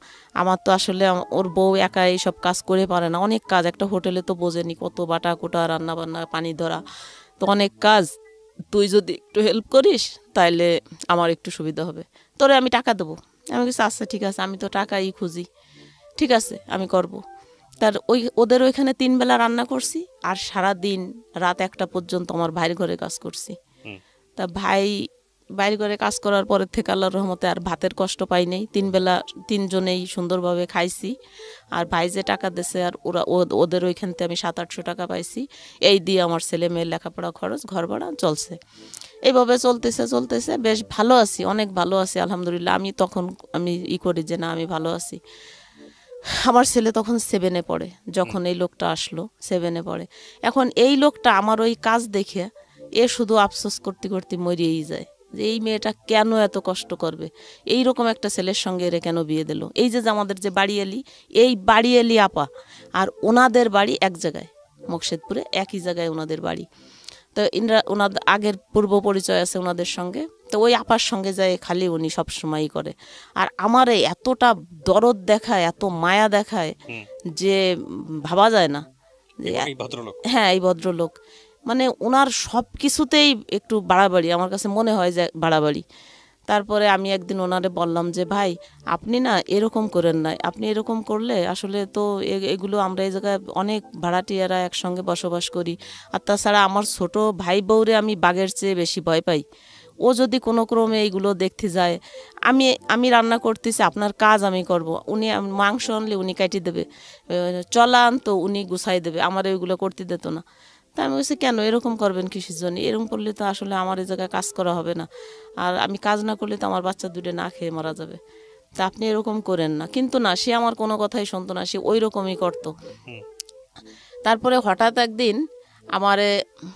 আমার তো আসলে ওর বউ একা এইসব কাজ করে পারে না, অনেক কাজ, একটা হোটেলে তো বোঝেনি কত বাটা কোটা, রান্না বান্না, পানি ধরা, তো অনেক কাজ, তুই যদি একটু হেল্প করিস তাইলে আমার একটু সুবিধা হবে, তোরে আমি টাকা দেবো। আমি কিছু আচ্ছা ঠিক আছে, আমি তো টাকাই খুঁজি, ঠিক আছে আমি করব। ওদের ওইখানে 3 বেলা রান্না করছি, আর সারা দিন রাত 1টা পর্যন্ত আমার ভাইয়ের ঘরে কাজ করছি। তা বাইরে ঘরে কাজ করার পরের থেকে আল্লাহর রহমতে আর ভাতের কষ্ট পাই নাই, 3 বেলা 3 জনেই সুন্দরভাবে খাইছি। আর ভাই যে টাকা দিয়েছে আর ওদের ওইখান থেকে আমি 700-800 টাকা পাইছি, এই দিয়ে আমার ছেলে মেয়ের লেখাপড়া খরচ, ঘর ভাড়া চলছে। এইভাবে চলতেছে বেশ ভালো আছি, অনেক ভালো আছি আলহামদুলিল্লাহ। আমি করি যে না আমি ভালো আছি। আমার ছেলে তখন 7-এ পড়ে, যখন এই লোকটা আসলো 7-এ পড়ে। এখন এই লোকটা আমার ওই কাজ দেখে শুধু আফসোস করতে করতে মরিয়েই যায় যে এই মেয়েটা কেন এত কষ্ট করবে, এই রকম একটা ছেলের সঙ্গে এরে কেন বিয়ে দিল। এই যে আমাদের যে বাড়িয়ালি, এই বাড়িয়ালি আপা আর ওনাদের বাড়ি এক জায়গায়, মকসেদপুরে একই জায়গায় ওনাদের বাড়ি। তো ওনাদের আগের পূর্ব পরিচয় আছে ওনাদের সঙ্গে, তো ওই আপার সঙ্গে যায় খালি উনি সবসময়ই করে। আর আমার এতটা দরদ দেখায়, এত মায়া দেখায় যে ভাবা যায় না। হ্যাঁ এই ভদ্রলোক, মানে ওনার সব কিছুতেই একটু বাড়াবাড়ি, আমার কাছে মনে হয় যে বাড়াবাড়ি। তারপরে আমি একদিন ওনারে বললাম যে ভাই আপনি না এরকম করেন না, আপনি এরকম করলে আসলে তো এগুলো আমরা এই জায়গায় অনেক ভাড়াটিয়ারা একসঙ্গে বসবাস করি, আর তাছাড়া আমার ছোট ভাই বউরে আমি বাঘের চেয়ে বেশি ভয় পাই। ও যদি কোনো ক্রমে এইগুলো দেখতে যায়, আমি রান্না করতেছি, আপনার কাজ আমি করব, উনি মাংস আনলে উনি কাটি দেবে, চলা আনতো উনি গুছাই দেবে, আমার ওইগুলো করতে দিত না। তা আমি বলছি কেন এরকম করবেন কিসের জন্য, এরকম করলে তো আসলে আমার এই জায়গায় কাজ করা হবে না, আর আমি কাজ না করলে তো আমার বাচ্চা 2টা না খেয়ে মারা যাবে, তা আপনি এরকম করেন না। কিন্তু না, সে আমার কোনো কথাই শুনতো না, সে ওই রকমই করতো। তারপরে হঠাৎ একদিন আমারে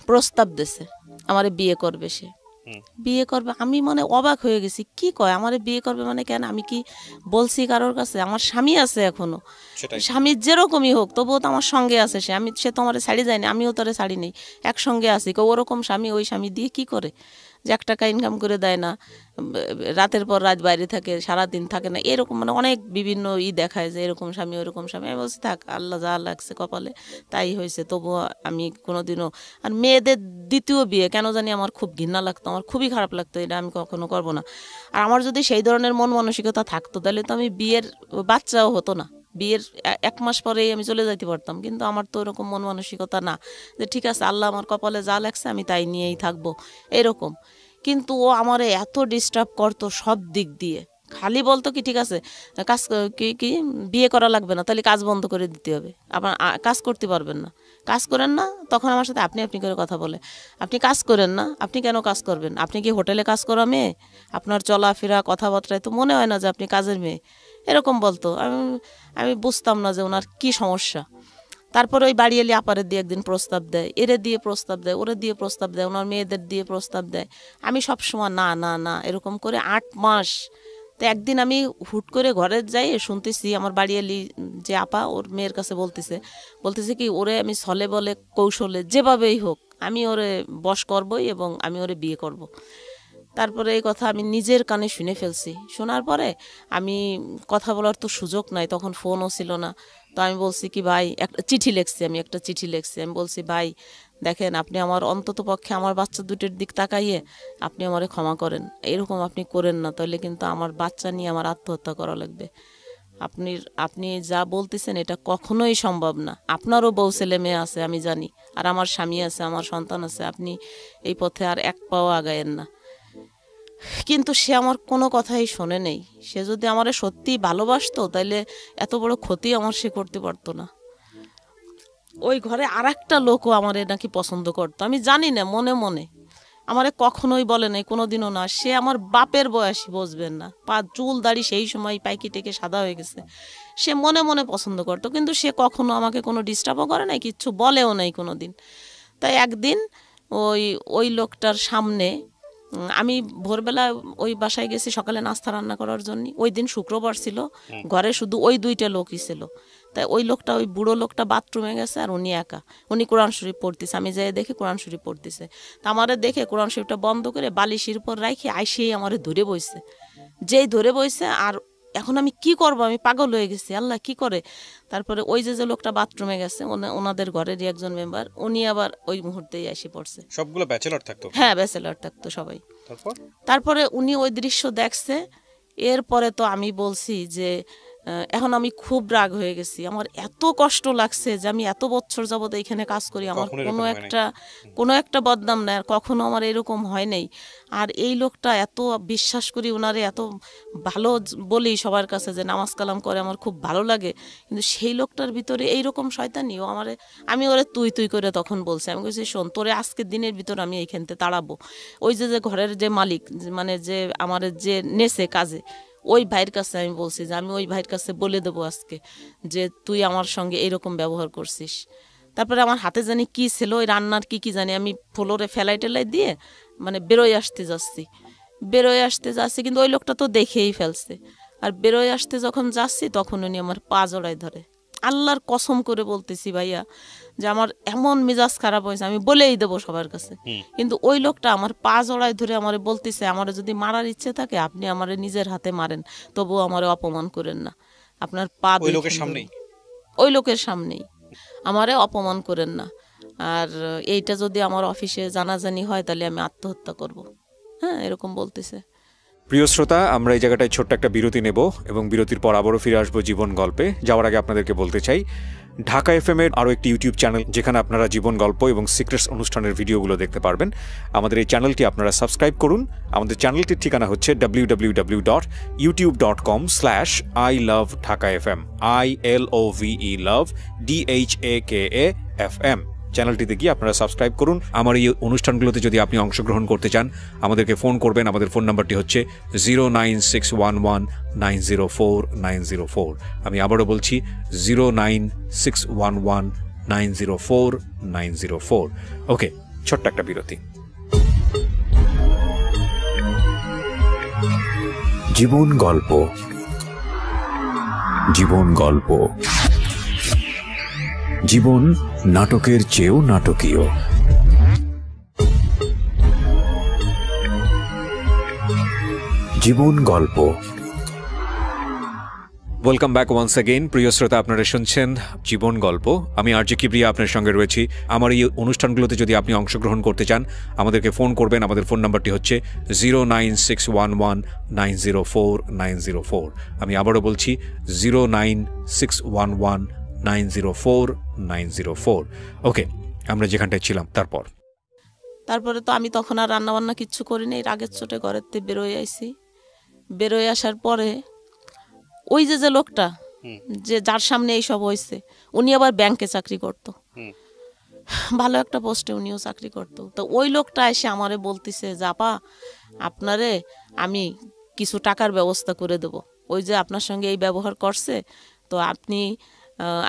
প্রস্তাব দিছে, আমারে বিয়ে করবে সে। বিয়ে করবে। আমি মানে অবাক হয়ে গেছি, কি কয় আমারে বিয়ে করবে মানে কেন? আমি কি বলছি কারোর কাছে? আমার স্বামী আছে এখনো, স্বামী যেরকমই হোক তবুও তো আমার সঙ্গে আছে সে। সে তো আমার ছাড়ি যায়নি, আমিও তারে ছাড়ি নেই, একসঙ্গে আছি। ওরকম স্বামী, ওই স্বামী দিয়ে কি করে? যে 1 টাকা ইনকাম করে দেয় না, রাতের পর রাত বাইরে থাকে, সারাদিন থাকে না, এরকম মানে অনেক বিভিন্ন দেখায় যে এরকম স্বামী ওরকম স্বামী। আমি বলছি থাক, আল্লাহ যা লাগছে কপালে তাই হয়েছে। তবুও আমি কোনোদিনও, আর মেয়েদের দ্বিতীয় বিয়ে কেন জানি আমার খুব ঘৃণা লাগতো, আমার খুবই খারাপ লাগতো, এটা আমি কখনো করবো না। আর আমার যদি সেই ধরনের মন মানসিকতা থাকতো তাহলে তো আমি বিয়ের বাচ্চাও হতো না, বিয়ের 1 মাস পরেই আমি চলে যাইতে পারতাম। কিন্তু আমার তো এরকম মন মানসিকতা না যে ঠিক আছে আল্লাহ আমার কপালে যা লাগছে আমি তাই নিয়েই থাকবো, এরকম। কিন্তু ও আমারে এত ডিস্টার্ব করতো সব দিক দিয়ে। খালি বলতো কি ঠিক আছে কাজ কি বিয়ে করা লাগবে না, তাহলে কাজ বন্ধ করে দিতে হবে, আপনার কাজ করতে পারবেন না, কাজ করেন না। তখন আমার সাথে আপনি আপনি করে কথা বলে, আপনি কাজ করেন না, আপনি কেন কাজ করবেন? আপনি কি হোটেলে কাজ করা মেয়ে? আপনার চলাফেরা কথাবার্তায় তো মনে হয় না যে আপনি কাজের মেয়ে, এরকম বলতো। আমি বুঝতাম না যে ওনার কি সমস্যা। তারপরে ওই বাড়ি এলে আপারে দিয়ে একদিন প্রস্তাব দেয়, এরে দিয়ে প্রস্তাব দেয়, ওরে দিয়ে প্রস্তাব দেয়, ওনার মেয়েদের দিয়ে প্রস্তাব দেয়। আমি সবসময় না না না এরকম করে 8 মাস। তো একদিন আমি হুট করে ঘরে যাই, শুনতেছি আমার বাড়ি এলি যে আপা ওর মেয়ের কাছে বলতেছে কি ওরে আমি ছলে বলে কৌশলে যেভাবেই হোক আমি ওরে বশ করবই এবং আমি ওরে বিয়ে করব। তারপরে এই কথা আমি নিজের কানে শুনে ফেলছি। শোনার পরে আমি কথা বলার তো সুযোগ নাই, তখন ফোনও ছিল না। তো আমি বলছি কি ভাই, একটা চিঠি লিখছি, আমি বলছি ভাই দেখেন আপনি আমার অন্তত পক্ষে আমার বাচ্চা দুটোর দিক তাকাইয়ে আপনি আমারে ক্ষমা করেন, এরকম আপনি করেন না, তাহলে কিন্তু আমার বাচ্চা নিয়ে আমার আত্মহত্যা করা লাগবে। আপনি যা বলতেছেন এটা কখনোই সম্ভব না। আপনারও বউ ছেলে মেয়ে আছে আমি জানি, আর আমার স্বামী আছে, আমার সন্তান আছে, আপনি এই পথে আর 1 পাও আগায়েন না। কিন্তু সে আমার কোনো কথাই শোনে নেই। সে যদি আমারে সত্যিই ভালোবাসতো তাহলে এত বড় ক্ষতি আমার সে করতে পারতো না। ওই ঘরে আরেকটা লোকও আমারে নাকি পছন্দ করতো, আমি জানি না, মনে মনে আমারে কখনোই বলে নাই, কোনোদিনও না। সে আমার বাপের বয়সী, বুঝবেন না, চুল দাড়ি সেই সময় পাইকি টেকে সাদা হয়ে গেছে। সে মনে মনে পছন্দ করতো, কিন্তু সে কখনো আমাকে কোনো ডিস্টার্বও করে নাই, কিচ্ছু বলেও নাই কোনো দিন। তাই একদিন ওই লোকটার সামনে আমি ভোরবেলা ওই বাসায় গেছি সকালে নাস্তা রান্না করার জন্য। ওই দিন শুক্রবার ছিল, ঘরে শুধু ওই 2টা লোকই ছিল। তাই ওই লোকটা, ওই বুড়ো লোকটা বাথরুমে গেছে আর উনি একা, উনি কোরআন শরীফ পড়তেছে। আমি যাই দেখে কোরআন শরীফ পড়তেছে। তা আমারে দেখে কোরআন শরীফটা বন্ধ করে বালিশের উপর রাখে আইসেই আমারে ধরে বইছে। যেই ধরে বইছে, আর এখন আমি কি করব, আমি পাগল হয়ে গেছি, আল্লাহ কি করে। তারপরে ওই যে লোকটা বাথরুমে গেছে, ওনাদের ঘরেরই একজন মেম্বার, উনি আবার ওই মুহূর্তেই এসে পড়ছে। সবগুলো ব্যাচেলর থাকতো? হ্যাঁ, ব্যাচেলর থাকতো সবাই। তারপরে উনি ওই দৃশ্য দেখছে। এরপরে তো আমি বলছি যে এখন আমি খুব রাগ হয়ে গেছি, আমার এত কষ্ট লাগছে যে আমি এত বছর যাবত এখানে কাজ করি, আমার কোনো একটা বদনাম নাই, আর কখনো আমার এরকম হয় নাই। আর এই লোকটা এত বিশ্বাস করি, ওনারে এত ভালো বলি সবার কাছে যে নামাজ কালাম করে, আমার খুব ভালো লাগে। কিন্তু সেই লোকটার ভিতরে এইরকম শয়তানি, আমি ওরে তুই করে তখন বলছি। আমি বলছি শোন, তোরে আজকের দিনের ভিতর আমি এইখান থেকে তাড়াবো। ওই যে ঘরের যে মালিক, মানে যে আমার যে নেছে কাজে, ওই ভাইয়ের কাছে আমি বলছি যে আমি ওই ভাইয়ের কাছে বলে দেবো আজকে যে তুই আমার সঙ্গে এইরকম ব্যবহার করছিস। তারপরে আমার হাতে জানি কি ছিল, ওই রান্নার কি জানি, আমি ফ্লোরে ফেলাই টেলাই দিয়ে মানে বেরোয় আসতে যাচ্ছি, কিন্তু ওই লোকটা তো দেখেই ফেলছে। আর বেরোয় আসতে যখন যাচ্ছি তখন উনি আমার পা জড়ায় ধরে। আল্লাহর কসম করে বলতেছি ভাইয়া যে আমার এমন মেজাজ খারাপ হয়েছে, আমি বলেই দেবো সবার কাছে। কিন্তু ওই লোকটা আমার পা জড়ায় ধরে আমারে বলতেছে, আমারে যদি মারার ইচ্ছে থাকে আপনি আমারে নিজের হাতে মারেন, তবুও আমারে অপমান করেন না। আপনার পা ওই লোকের সামনেই আমারে অপমান করেন না। আর এইটা যদি আমার অফিসে জানাজানি হয় তাহলে আমি আত্মহত্যা করব। হ্যাঁ, এরকম বলতেছে। প্রিয় শ্রোতা, আমরা এই জায়গাটায় ছোট্ট একটা বিরতি নেব এবং বিরতির পর আবারও ফিরে আসবো জীবন গল্পে। যাওয়ার আগে আপনাদেরকে বলতে চাই, ঢাকা এফএম এর আরও একটি ইউটিউব চ্যানেল যেখানে আপনারা জীবন গল্প এবং সিক্রেটস অনুষ্ঠানের ভিডিওগুলো দেখতে পারবেন। আমাদের এই চ্যানেলটি আপনারা সাবস্ক্রাইব করুন। আমাদের চ্যানেলটির ঠিকানা হচ্ছে www.youtube.com/ilovedhakafm ILOVE love DHAKAFM। চ্যানেলটিতে গিয়ে আপনারা সাবস্ক্রাইব করুন। আমার এই অনুষ্ঠানগুলোতে যদি আপনি অংশগ্রহণ করতে চান আমাদেরকে ফোন করবেন। আমাদের ফোন নাম্বারটি হচ্ছে 09611904904। আমি আবারও বলছি 09611904904। ওকে, ছোট্ট একটা বিরতি। জীবন গল্প, জীবন গল্প, জীবন নাটকের চেয়েও নাটকীয়। জীবন গল্প। Welcome back once again. প্রিয় শ্রোতা, আপনারা শুনছেন জীবন গল্প। আমি আরজে কিবরিয়া আপনার সঙ্গে রয়েছি। আমার এই অনুষ্ঠানগুলোতে যদি আপনি অংশগ্রহণ করতে চান, আমাদেরকে ফোন করবেন। আমাদের ফোন নাম্বারটি হচ্ছে 09611904904। আমি আবারও বলছি 09611904904। ওকে, আমরা যেখানটায় ছিলাম তারপরে তো আমি তখন আর রান্না বান্না কিচ্ছু করিনি, রাগের চোটে ঘরের থেকে বেরোয় আইছি। বেরোয় আসার পরে ওই যে লোকটা যে যার সামনে এই সব হয়েছে, উনি আবার ব্যাংকে চাকরি করত, ভালো একটা পোস্টে উনিও চাকরি করত। তো ওই লোকটা এসে আমারে বলতেছে যে আপা, আপনারে আমি কিছু টাকার ব্যবস্থা করে দেব, ওই যে আপনার সঙ্গে এই ব্যবহার করছে, তো আপনি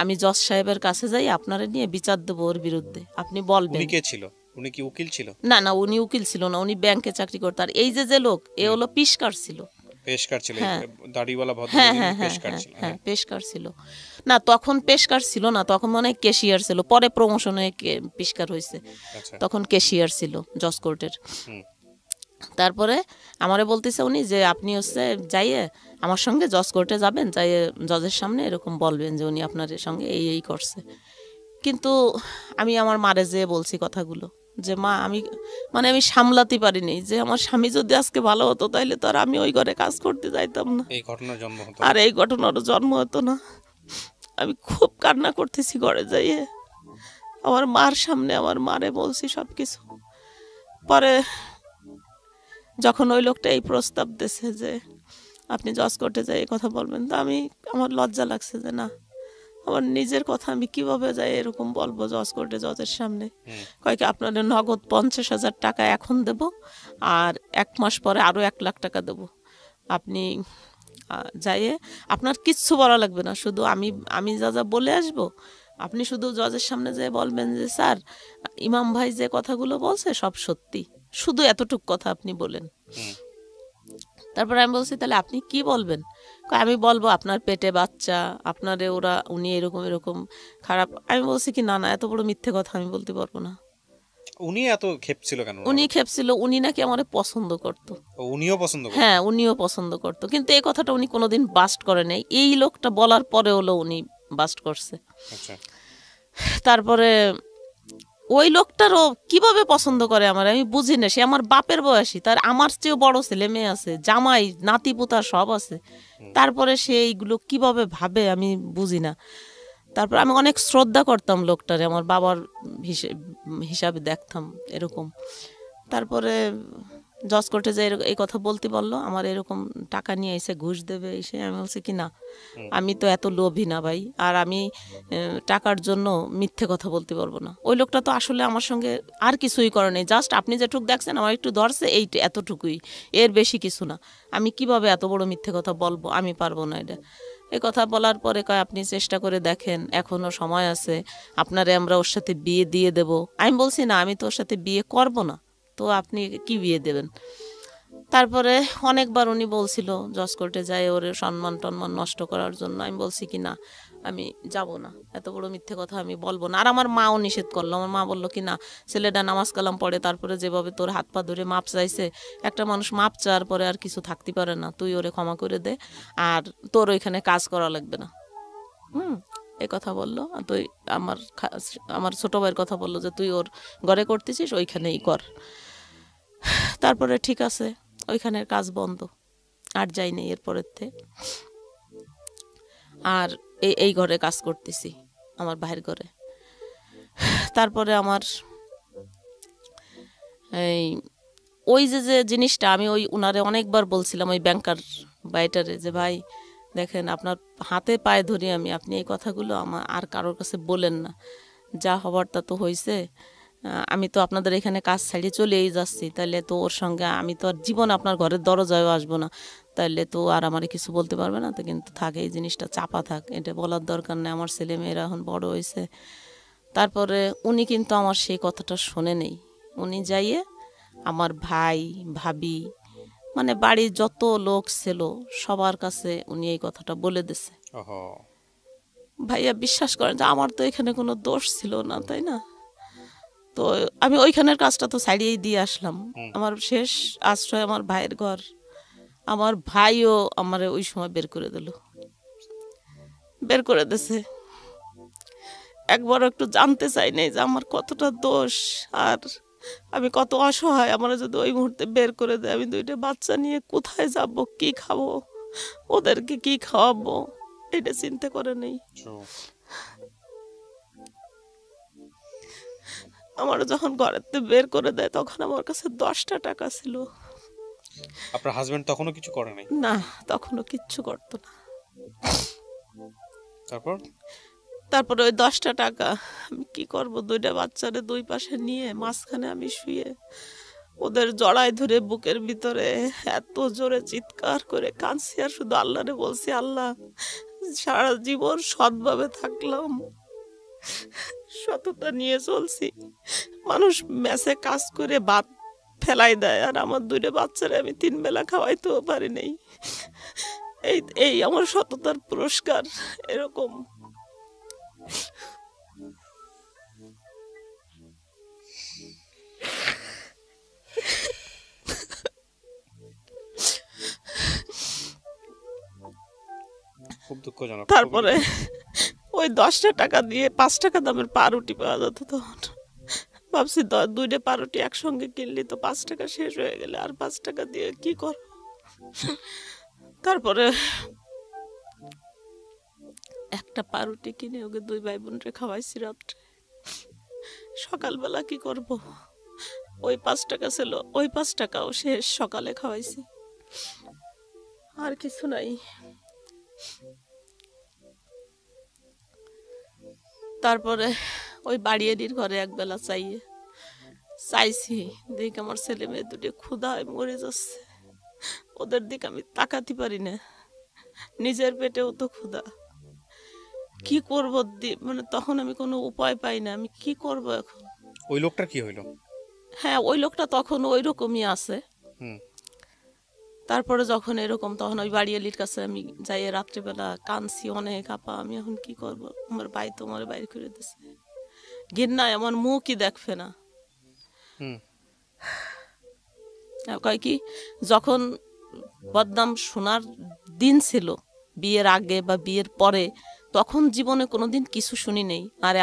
আমি জজ সাহেবের কাছে যাই, আপনারে নিয়ে বিচার দেবো ওর বিরুদ্ধে, আপনি বলবেন। কে ছিল? উনি কি উকিল ছিল? না না, উনি উকিল ছিল না, উনি ব্যাংকে চাকরি করতো। আর এই যে লোক, এ হলো পিসকার ছিল। পেশকার ছিল, হ্যাঁ। দাড়িওয়ালা হ্যাঁ ভদ্রলোক হ্যাঁ হ্যাঁ পেশকার হ্যাঁ ছিল। হ্যাঁ, পেশকার ছিল না, তখন পেশকার ছিল না, তখন মানে ক্যাশিয়ার ছিল, পরে প্রমোশন হয়ে পেশকার হয়েছে, আচ্ছা। তখন ক্যাশিয়ার ছিল জজ কোর্টের। তারপরে আমারে বলতেছে উনি যে আপনি হচ্ছে যাইয়ে আমার সঙ্গে জজ কোর্টে যাবেন, যাইয়ে জজের সামনে এরকম বলবেন যে উনি আপনার সঙ্গে এই এই করছে। কিন্তু আমি আমার মারে যেয়ে বলছি কথাগুলো, যে মা আমি সামলাতে পারিনি, যে আমার স্বামী যদি আজকে ভালো হতো তাইলে তো আর আমি ওই ঘরে কাজ করতে যাইতাম না, এই ঘটনার জন্ম হতো, আর এই ঘটনারও জন্ম হতো না। আমি খুব কান্না করতেছি ঘরে যাইয়ে, আমার মার সামনে আমার মারে বলছি সব কিছু। পরে যখন ওই লোকটা এই প্রস্তাব দিয়েছে যে আপনি জজ কোর্টে যাই কথা বলবেন, তো আমার লজ্জা লাগছে যে না, আমার নিজের কথা আমি কিভাবে যাই এরকম বলবো জজ কোর্টে, জজের সামনে। কয়েক আপনাদের নগদ 50,000 টাকা এখন দেব, আর 1 মাস পরে আরো 1 লাখ টাকা দেব, আপনি যাইয়ে আপনার কিচ্ছু বলা লাগবে না, শুধু আমি যা যা বলে আসবো, আপনি শুধু জজের সামনে যেয়ে বলবেন যে স্যার, ইমাম ভাই যে কথাগুলো বলছে সব সত্যি, শুধু এতটুক কথা আপনি বলেন। তারপর আমি বলছি তাহলে আপনি কি বলবেন? আমি বলবো আপনার পেটে বাচ্চা, আপনারে উনি এরকম এরকম খারাপ। আমি বলছি কি না না, এত বড় মিথ্যে কথা আমি বলতে পারবো না। উনি এত খেপছিল কেন? উনি খেপছিল, উনি নাকি আমারে পছন্দ করতো। উনিও পছন্দ করতেন? হ্যাঁ, উনিও পছন্দ করতো, কিন্তু এই কথাটা উনি কোনোদিন বাস্ট করে নাই, এই লোকটা বলার পরে হলো উনি বাস্ট করছে। আচ্ছা। তারপরে ওই লোকটারও কিভাবে পছন্দ করে আমি বুঝি না। সে আমার বাপের বয়সী, তার আমার চেয়েও বড় ছেলে মেয়ে আছে, জামাই নাতি পুতা সব আছে, তারপরে সে এইগুলো কিভাবে ভাবে আমি বুঝি না। তারপর আমি অনেক শ্রদ্ধা করতাম লোকটারে, আমার বাবার হিসাবে দেখতাম এরকম। তারপরে জজ কোর্টে যে এই কথা বলতে বললো, আমার এরকম টাকা নিয়ে এসে ঘুষ দেবে এসে, আমি বলছি কি না, আমি তো এত লোভী না ভাই, আর আমি টাকার জন্য মিথ্যে কথা বলতে পারবো না। ওই লোকটা তো আসলে আমার সঙ্গে আর কিছুই করে নেই, জাস্ট আপনি যেটুকু দেখছেন আমার একটু ধরছে, এই এতটুকুই, এর বেশি কিছু না। আমি কিভাবে এত বড় মিথ্যে কথা বলবো, আমি পারবো না এটা। এই কথা বলার পরে কয় আপনি চেষ্টা করে দেখেন, এখনো সময় আছে, আপনারে আমরা ওর সাথে বিয়ে দিয়ে দেব। আমি বলছি না, আমি তো ওর সাথে বিয়ে করব না, তো আপনি কি বিয়ে দেবেন? তারপরে অনেকবার উনি বলছিল জজ কোর্টে যায় ওর সম্মান টন্মান নষ্ট করার জন্য। আমি বলছি কি না, আমি যাব না, এত বড় মিথ্যে কথা আমি বলবো না। আর আমার মাও নিষেধ করলো, আমার মা বললো কি না, ছেলেটা নামাজ কালাম পড়ে, তারপরে যেভাবে তোর হাত পা ধরে মাপ চাইছে, একটা মানুষ মাপ চাওয়ার পরে আর কিছু থাকতে পারে না, তুই ওরে ক্ষমা করে দে, আর তোর ওইখানে কাজ করা লাগবে না। এই কথা বললো। তুই আমার ছোট ভাইয়ের কথা বললো যে তুই ওর ঘরে করতেছিস, ওইখানেই কর। তারপরে ঠিক আছে, ওইখানের কাজ বন্ধ, আর যাই নেই এরপরের থেকে। আর এই ঘরে কাজ করতেছি, আমার ভাইয়ের ঘরে। তারপরে আমার ওই যে জিনিসটা আমি উনারে অনেকবার বলছিলাম, ওই ব্যাংকার বাইটারে, যে ভাই দেখেন, আপনার হাতে পায়ে ধরি আপনি এই কথাগুলো আমার আর কারোর কাছে বলেন না, যা হবার তা তো হয়েছে, আমি তো আপনাদের এখানে কাজ ছাড়িয়ে চলেই যাচ্ছি, তাহলে তো ওর সঙ্গে আমি তো আর জীবন আপনার ঘরের দরজায়ও আসবো না, তাহলে তো আর আমারে কিছু বলতে পারবে না, তো কিন্তু থাকে এই জিনিসটা চাপা থাক, এটা বলার দরকার নেই, আমার ছেলে মেয়েরা এখন বড় হয়েছে। তারপরে উনি কিন্তু আমার সেই কথাটা শোনে নেই, উনি যাইয়ে আমার ভাই ভাবি মানে বাড়ির যত লোক ছিল সবার কাছে উনি এই কথাটা বলে দিছে। ওহো। ভাইয়া বিশ্বাস করেন যে আমার তো এখানে কোনো দোষ ছিল না, তাই না? তো আমি ওইখানের কাজটা তো ছাড়িয়েই দিয়ে আসলাম। আমার শেষ আশ্রয় আমার ভাইয়ের ঘর। আমার ভাইও আমারে ওই সময় বের করে দিল, বের করে দিছে। একবার একটু জানতে চাই নাই যে আমার কতটা দোষ আর আমি কত অসহায়। আমার যদি ওই মুহূর্তে বের করে দেয়, আমি 2টা বাচ্চা নিয়ে কোথায় যাব, কি খাবো, ওদেরকে কি খাওয়াবো, এটা চিন্তা করে নেই। আমার যখন ঘরেতে বের করে দেয় তখন আমার কাছে 10টা টাকা ছিল। আপনার হাজবেন্ড তখনও কিছু করে নাই? না, তখনও কিচ্ছু করতো না। তারপর? তারপরে ওই 10টা টাকা আমি কি করব, 2টা বাচ্চারে 2 পাশে নিয়ে মাঝখানে আমি শুয়ে ওদের জড়ায় ধরে বুকের ভিতরে এত জোরে চিৎকার করে কাঁদছি আর শুধু আল্লাহরে বলছি, আল্লাহ সারা জীবন সৎভাবে থাকলাম, সততা নিয়ে চলছি, মানুষ মেসে কাজ করে ভাত ফেলাই দেয় আর আমার 2টা বাচ্চারে আমি 3 বেলা খাওয়াইতেও পারি নাই। এই এই আমার সততার পুরস্কার। এরকম খুব দুঃখজনক। তারপরে ওই 10টা টাকা দিয়ে 5 টাকা দামের পাউরুটি পাওয়া যেত তখন। ভাবছি 2টা পাউরুটি একসঙ্গে কিনলি তো 5 টাকা শেষ হয়ে গেলে আর 5 টাকা দিয়ে কি কর। তারপরে একটা পাউরুটি কিনে ওকে 2 ভাই বোনরে খাওয়াইছি রাত্রে। সকালবেলা কি করব, ওই 5 টাকা ছিল, ওই 5 টাকাও শেষ, সকালে খাওয়াইছি, আর কিছু নাই। তারপরে ওই বাড়িয়ারির ঘরে একবেলা চাইছি, দেখ আমার ছেলে মেয়ে 2 ক্ষুধায় মরে যাচ্ছে, ওদের দিকে আমি তাকাতে পারি না, নিজের পেটেও তো ক্ষুধা, কি করব, মানে তখন আমি কোনো উপায় পাই না, আমি কি করব এখন। ওই লোকটার কি হইলো? হ্যাঁ, ওই লোকটা তখন ওই রকমই আছে। হুম। তারপরে যখন এরকম তখন ওই বাড়িয়ালির কাছে আমি যাই, রাত্রিবেলা কাঁদছি অনেক, আপা আমি এখন কি করব, আমার ভাই তো আমার বাইর করে দিছে, ঘৃণায় আমার মুখই দেখবে না। হুম। কয় কি, যখন বদনাম শোনার দিন ছিল বিয়ের আগে বা বিয়ের পরে, তখন জীবনে কোনোদিন কিছু শুনি নেই। আর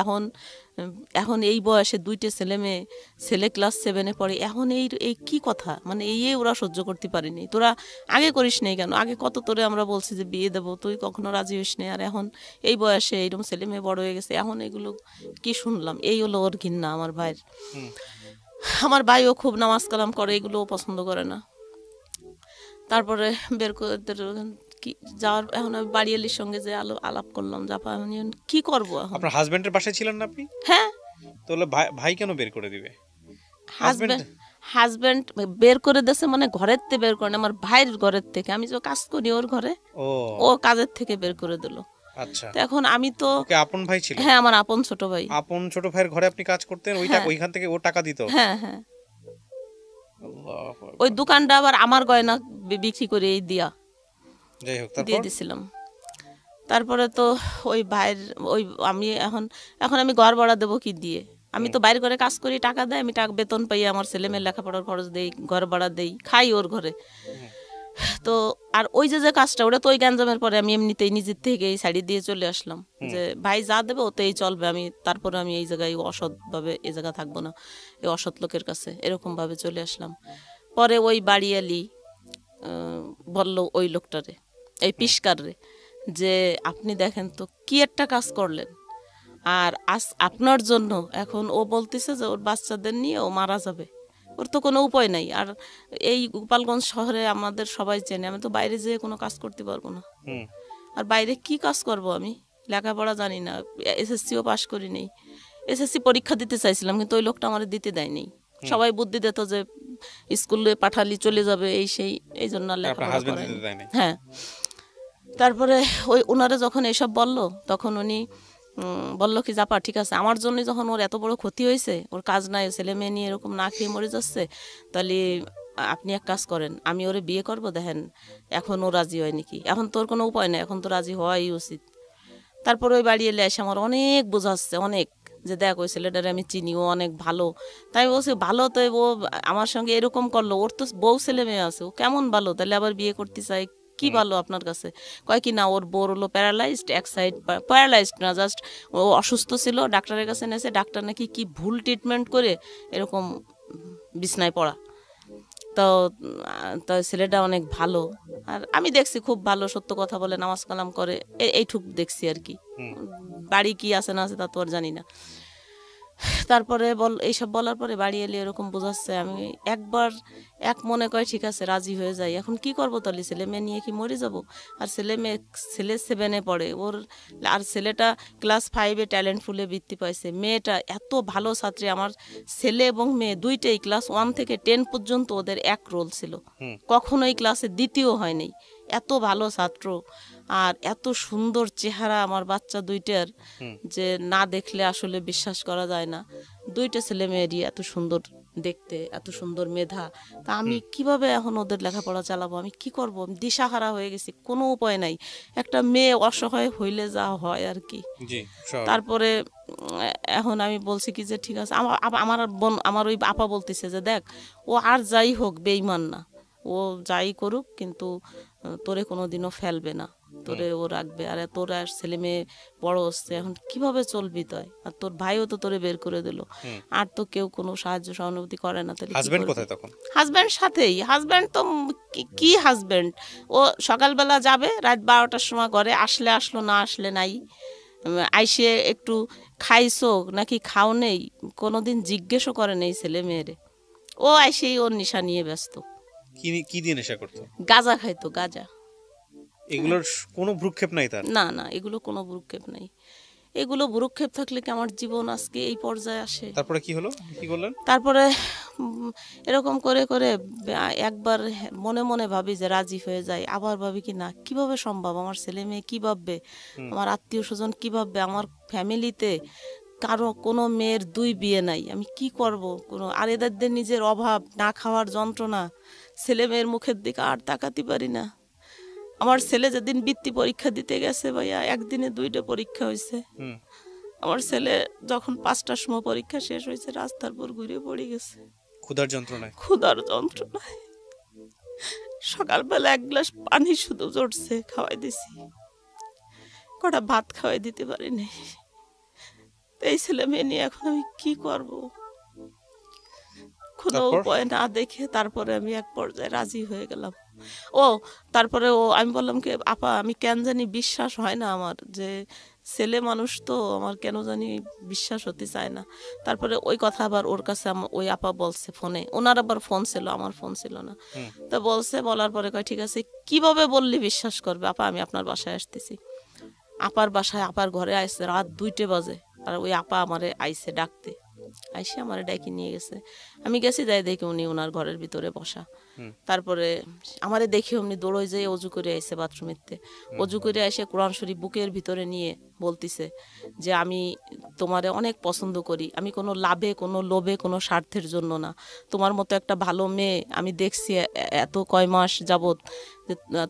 এখন এই বয়সে 2টে ছেলে মেয়ে, ছেলে ক্লাস 7-এ পড়ে, এখন এই কি কথা, মানে এই ওরা সহ্য করতে পারিনি। তোরা আগে করিস নেই কেন, আগে কত তোরে আমরা বলছি যে বিয়ে দেবো, তুই কখনো রাজি হইস নি, আর এখন এই বয়সে এইরকম ছেলে মেয়ে বড় হয়ে গেছে, এখন এগুলো কি শুনলাম। এই হলো ওর ঘৃণা আমার ভাইয়ের। আমার ভাইও খুব নামাজ কালাম করে, এগুলোও পছন্দ করে না। তারপরে বের করে কি যাওয়ার, এখন আমি বাড়িয়ালির সঙ্গে যে আলাপ করলাম, জাপা আমি কি করবো এখন। আপনার হাজবেন্ডের বাসায় ছিলেন না আপনি? হ্যাঁ। তাহলে ভাই কেন বের করে দিবে? হাজবেন্ড বের করে দিয়েছে, মানে ঘরের থেকে বের করে না, আমার ভাইয়ের ঘরের থেকে, আমি যে কাজ করি ওর ঘরে, ও কাজের থেকে বের করে দিল। আচ্ছা। তো এখন আমি তো আপন ভাই ছিল? হ্যাঁ, আমার আপন ছোট ভাই। আপন ছোট ভাইয়ের ঘরে আপনি কাজ করতেন, ওইখান থেকে ও টাকা দিত? হ্যাঁ হ্যাঁ, ওই দোকানটা আবার আমার গয়না বিক্রি করে দিয়া যাই হোক দিয়ে দিছিলাম। তারপরে তো ওই ভাইয়ের ওই আমি এখন আমি ঘর ভাড়া দেবো কি দিয়ে, আমি তো বাইরে করে কাজ করি, টাকা দেয়, আমি টাকা বেতন পাই, আমার ছেলে মেয়ের লেখাপড়ার খরচ দেই, ঘর ভাড়া দেই, খাই ওর ঘরে। তো আর ওই যে কাজটা, ওটা তো ওই গ্যাঞ্জামের পরে আমি এমনিতেই নিজের থেকে শাড়ি দিয়ে চলে আসলাম, যে ভাই যা দেবে ওতেই চলবে, আমি তারপরে আমি এই জায়গায় অসৎভাবে এই জায়গা থাকবো না, এই অসৎ লোকের কাছে, এরকম ভাবে চলে আসলাম। পরে ওই বাড়িয়ালি বলল ওই লোকটারে, এই পিসকারে, যে আপনি দেখেন তো কি একটা কাজ করলেন, আর আপনার জন্য এখন ও বলতেছে যে ওর বাচ্চাদের নিয়ে ও মারা যাবে, ওর তো কোনো উপায় নাই। আর এই গোপালগঞ্জ শহরে আমাদের সবাই চেনে, আমি তো বাইরে যেয়ে কোনো কাজ করতে পারবো না। আর বাইরে কি কাজ করব, আমি লেখাপড়া জানি না, এসএসসিও পাশ করি নেই। এসএসসি পরীক্ষা দিতে চাইছিলাম, কিন্তু ওই লোকটা আমার দিতে দেয়নি। সবাই বুদ্ধি দিত যে স্কুলে পাঠালি চলে যাবে, এই সেই, এই জন্য লেখাপড়া করেনি। হ্যাঁ। তারপরে ওই ওনারা যখন এসব বলল, তখন উনি বললো কি, জাপা ঠিক আছে, আমার জন্যই যখন ওর এত বড় ক্ষতি হয়েছে, ওর কাজ নাই, ছেলে মেয়ে নিয়ে এরকম না খেয়ে মরে যাচ্ছে, তাহলে আপনি এক কাজ করেন, আমি ওরে বিয়ে করব, দেখেন এখন ও রাজি হয় নাকি, এখন তোর কোনো উপায় নেই, এখন তো রাজি হওয়াই উচিত। তারপর ওই বাড়ি এলে এসে আমার অনেক বোঝাচ্ছে, অনেক, যে দেখ ওই ছেলেটারে আমি চিনি, ও অনেক ভালো। তাই বলছি ভালো তো, ও আমার সঙ্গে এরকম করলো, ওর তো বউ ছেলে মেয়ে আছে, ও কেমন ভালো, তাহলে আবার বিয়ে করতে চাই, কি ভালো আপনার কাছে? কয় কি না, ওর বোর হলো প্যারালাইজড, এক সাইড প্যারালাইজড না, জাস্ট ও অসুস্থ ছিল, ডাক্তারের কাছে নেছে, ডাক্তার নাকি কি ভুল ট্রিটমেন্ট করে এরকম বিছনায় পড়া। তো তো ছেলেটা অনেক ভালো, আর আমি দেখছি খুব ভালো, সত্য কথা বলে, নামাজ কালাম করে, এইটুক দেখছি আর কি। বাড়ি কি আছে না আছে তা তো আর জানি না। তারপরে এইসব বলার পরে বাড়ি এলে এরকম বোঝাচ্ছে, আমি একবার এক মনে করে ঠিক আছে রাজি হয়ে যাই। এখন কি করবো তাহলে, ছেলে মেয়ে নিয়ে কি মরে যাব? আর ছেলে 7-এ পড়ে ওর, আর ছেলেটা ক্লাস 5-এ ট্যালেন্টফুলে বৃত্তি পাইছে, মেয়েটা এত ভালো ছাত্রী। আমার ছেলে এবং মেয়ে দুইটাই ক্লাস 1 থেকে 10 পর্যন্ত ওদের এক রোল ছিল, কখনোই ক্লাসে দ্বিতীয় হয়নি, এত ভালো ছাত্র। আর এত সুন্দর চেহারা আমার বাচ্চা দুইটার, যে না দেখলে আসলে বিশ্বাস করা যায় না। দুইটা ছেলে মেয়েরই এত সুন্দর দেখতে, এত সুন্দর মেধা। তা আমি কিভাবে এখন ওদের লেখাপড়া চালাবো, আমি কি করব? আমি দিশাহারা হয়ে গেছি, কোনো উপায় নাই। একটা মেয়ে অসহায় হইলে যা হয় আর কি। তারপরে এখন আমি বলছি কি যে ঠিক আছে, আমার বোন, আমার ওই আপা বলতেছে যে দেখ, ও আর যাই হোক বেঈমান না, ও যাই করুক কিন্তু তোরে কোনোদিনও ফেলবে না, তোরে ও রাখবে। আর তোর আর ছেলে মেয়ে বড় হচ্ছে, এখন কিভাবে চলবি তুই? আর তোর ভাইও তো তোরে বের করে দিল, আর তো কেউ কোনো সাহায্য সহানুভূতি করে না। তাহলে হাজবেন্ড কোথায় তখন? হাজব্যান্ড সাথেই, হাজব্যান্ড তো কি হাজব্যান্ড, ও সকালবেলা যাবে, রাত 12টার সময় ঘরে আসলে আসলো, না আসলে নাই। আইসে একটু খাইছো নাকি খাও নেই, কোনোদিন জিজ্ঞেসও করে নেই ছেলে মেয়েরে। ও আইসেই ওর নেশা নিয়ে ব্যস্ত। কি দিয়ে নেশা করতো? গাঁজা খাইতো, গাঁজা। এগুলোর কোনো ভ্রুক্ষেপ নাই তার? না না, এগুলো কোনো ভ্রুক্ষেপ নাই। এগুলো ভ্রুক্ষেপ থাকলে কি আমার জীবন আজকে এই পর্যায়ে আসে? তারপরে কি হলো, কি বললেন? তারপরে এরকম করে করে একবার মনে মনে ভাবি যে রাজি হয়ে যায়, আবার ভাবি কি না, কিভাবে সম্ভব, আমার ছেলে মেয়ে কি ভাববে, আমার আত্মীয় স্বজন কি ভাববে, আমার ফ্যামিলিতে কারো কোনো মেয়ের 2 বিয়ে নাই, আমি কি করব? আর এদের নিজের অভাব, না খাওয়ার যন্ত্রণা, ছেলে মেয়ের মুখের দিকে আর তাকাতে পারি না। আমার ছেলে যেদিন বৃত্তি পরীক্ষা দিতে গেছে ভাইয়া, একদিনে 2টা পরীক্ষা হয়েছে। আমার ছেলে যখন 5টার সময় পরীক্ষা শেষ হয়েছে, রাস্তার পর ঘুরে পড়ে গেছে ক্ষুধার যন্ত্রণায়। সকালবেলা 1 গ্লাস পানি শুধু জড়ছে, খাওয়াই দিছি, কটা ভাত খাওয়াই দিতে পারিনি। এই ছেলে মেয়ে নিয়ে এখন আমি কি করব? কোনো উপায় না দেখে তারপরে আমি এক পর্যায়ে রাজি হয়ে গেলাম। তারপরে আমি বললাম কি আপা, আমি কেন জানি বিশ্বাস হয় না আমার, যে ছেলে মানুষ তো আমার কেন জানি বিশ্বাস হতে চায় না। তারপরে ওই কথা আবার ওর কাছে ওই আপা বলছে ফোনে, ওনার আবার ফোন ছিল, আমার ফোন ছিল না। তো বলার পরে কয় ঠিক আছে, কিভাবে বললি বিশ্বাস করবে? আপা আমি আপনার বাসায় আসতেছি। আপার বাসায়, আপার ঘরে আসছে রাত 2টা বাজে, আর ওই আপা আমারে আইসে ডাকতে, আইসে আমারে ডাকি নিয়ে গেছে। আমি গেছি, যাই দেখি উনি ওনার ঘরের ভিতরে বসা। তারপরে আমারে দেখে উনি দৌড়ই যেয়ে অজু করে আইসে বাথরুমেতে, অজু করে এসে কোরআন শরীফ বুকের ভিতরে নিয়ে বলতিছে যে আমি তোমারে অনেক পছন্দ করি, আমি কোনো লাভে, কোনো লোভে, কোনো স্বার্থের জন্য না, তোমার মতো একটা ভালো মেয়ে আমি দেখছি এত কয় মাস যাবত,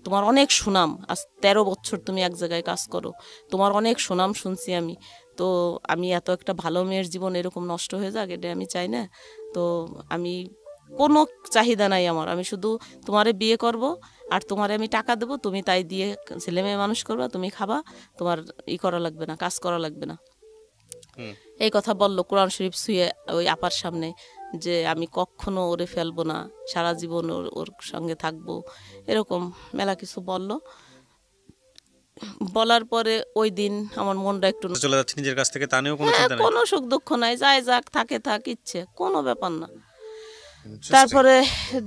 তোমার অনেক সুনাম, আজ 13 বছর তুমি এক জায়গায় কাজ করো, তোমার অনেক সুনাম শুনছি আমি, তো আমি এত একটা ভালো মেয়ের জীবন এরকম নষ্ট হয়ে যাক, এটা আমি চাই না। তো আমি কোনো চাহিদা নাই আমার, আমি শুধু তোমারে বিয়ে করব, আর তোমারে আমি টাকা দেবো, তুমি তাই দিয়ে ছেলে মেয়ে মানুষ করবা, তুমি খাবা, তোমার করা লাগবে না, কাজ করা লাগবে না। এই কথা বললো কোরআন শরীফ ছুঁয়ে ওই আপার সামনে, যে আমি কখনো ওরে ফেলবো না, সারা জীবন ওর সঙ্গে থাকবো, এরকম মেলা কিছু বললো। বলার পরে ওই দিন আমার মনটা একটু চলে যাচ্ছে নিজের কাছ থেকে, তা নিয়েও কোনো চিন্তা নেই? কোনো সুখ দুঃখ নাই, যাই যাক, থাকে থাক, ইচ্ছে কোনো ব্যাপার না। তারপরে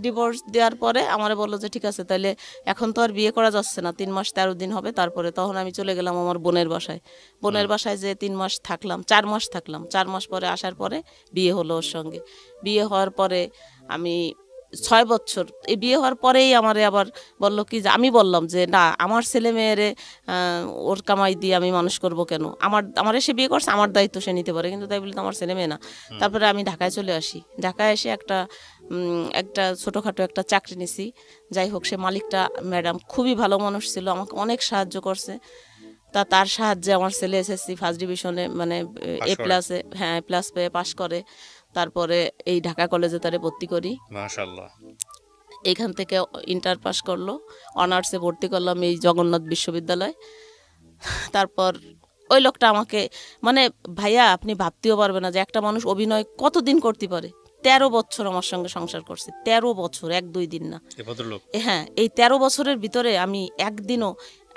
ডিভোর্স দেওয়ার পরে আমারে বললো যে ঠিক আছে, তাহলে এখন তো আর বিয়ে করা যাচ্ছে না, 3 মাস 13 দিন হবে। তারপরে তখন আমি চলে গেলাম আমার বোনের বাসায়। বোনের বাসায় যে 3 মাস থাকলাম, 4 মাস থাকলাম। 4 মাস পরে আসার পরে বিয়ে হলো ওর সঙ্গে। বিয়ে হওয়ার পরে আমি 6 বছর, এই বিয়ে হওয়ার পরেই আমারে আবার বললো কি, যে আমি বললাম যে না, আমার ছেলে মেয়েরে ওর কামাই দিয়ে আমি মানুষ করব কেন, আমার এসে বিয়ে করছে, আমার দায়িত্ব সে নিতে পারে, কিন্তু তাই বলি তো আমার ছেলে মেয়ে না। তারপরে আমি ঢাকায় চলে আসি। ঢাকায় এসে একটা একটা ছোটোখাটো একটা চাকরি নিছি। যাই হোক, সে মালিকটা ম্যাডাম খুবই ভালো মানুষ ছিল, আমাকে অনেক সাহায্য করছে। তার সাহায্যে আমার ছেলে এসএসসি ফার্স্ট ডিভিশনে মানে পাশ করে। A+, হ্যাঁ A+ পেয়ে পাশ করে। তারপরে এই ঢাকা কলেজে তারে ভর্তি করি। মাশাআল্লাহ। এইখান থেকে ইন্টার পাস করলো, অনার্সে ভর্তি করলাম এই জগন্নাথ বিশ্ববিদ্যালয়। তারপর ওই লোকটা আমাকে মানে ভাইয়া আপনি ভাবতেও পারবে না যে একটা মানুষ অভিনয় কতদিন করতে পারে। 13 বছর আমার সঙ্গে সংসার করছে, 13 বছর, 1-2 দিন না। এই ভদ্রলোক হ্যাঁ, এই 13 বছরের ভিতরে আমি একদিনও,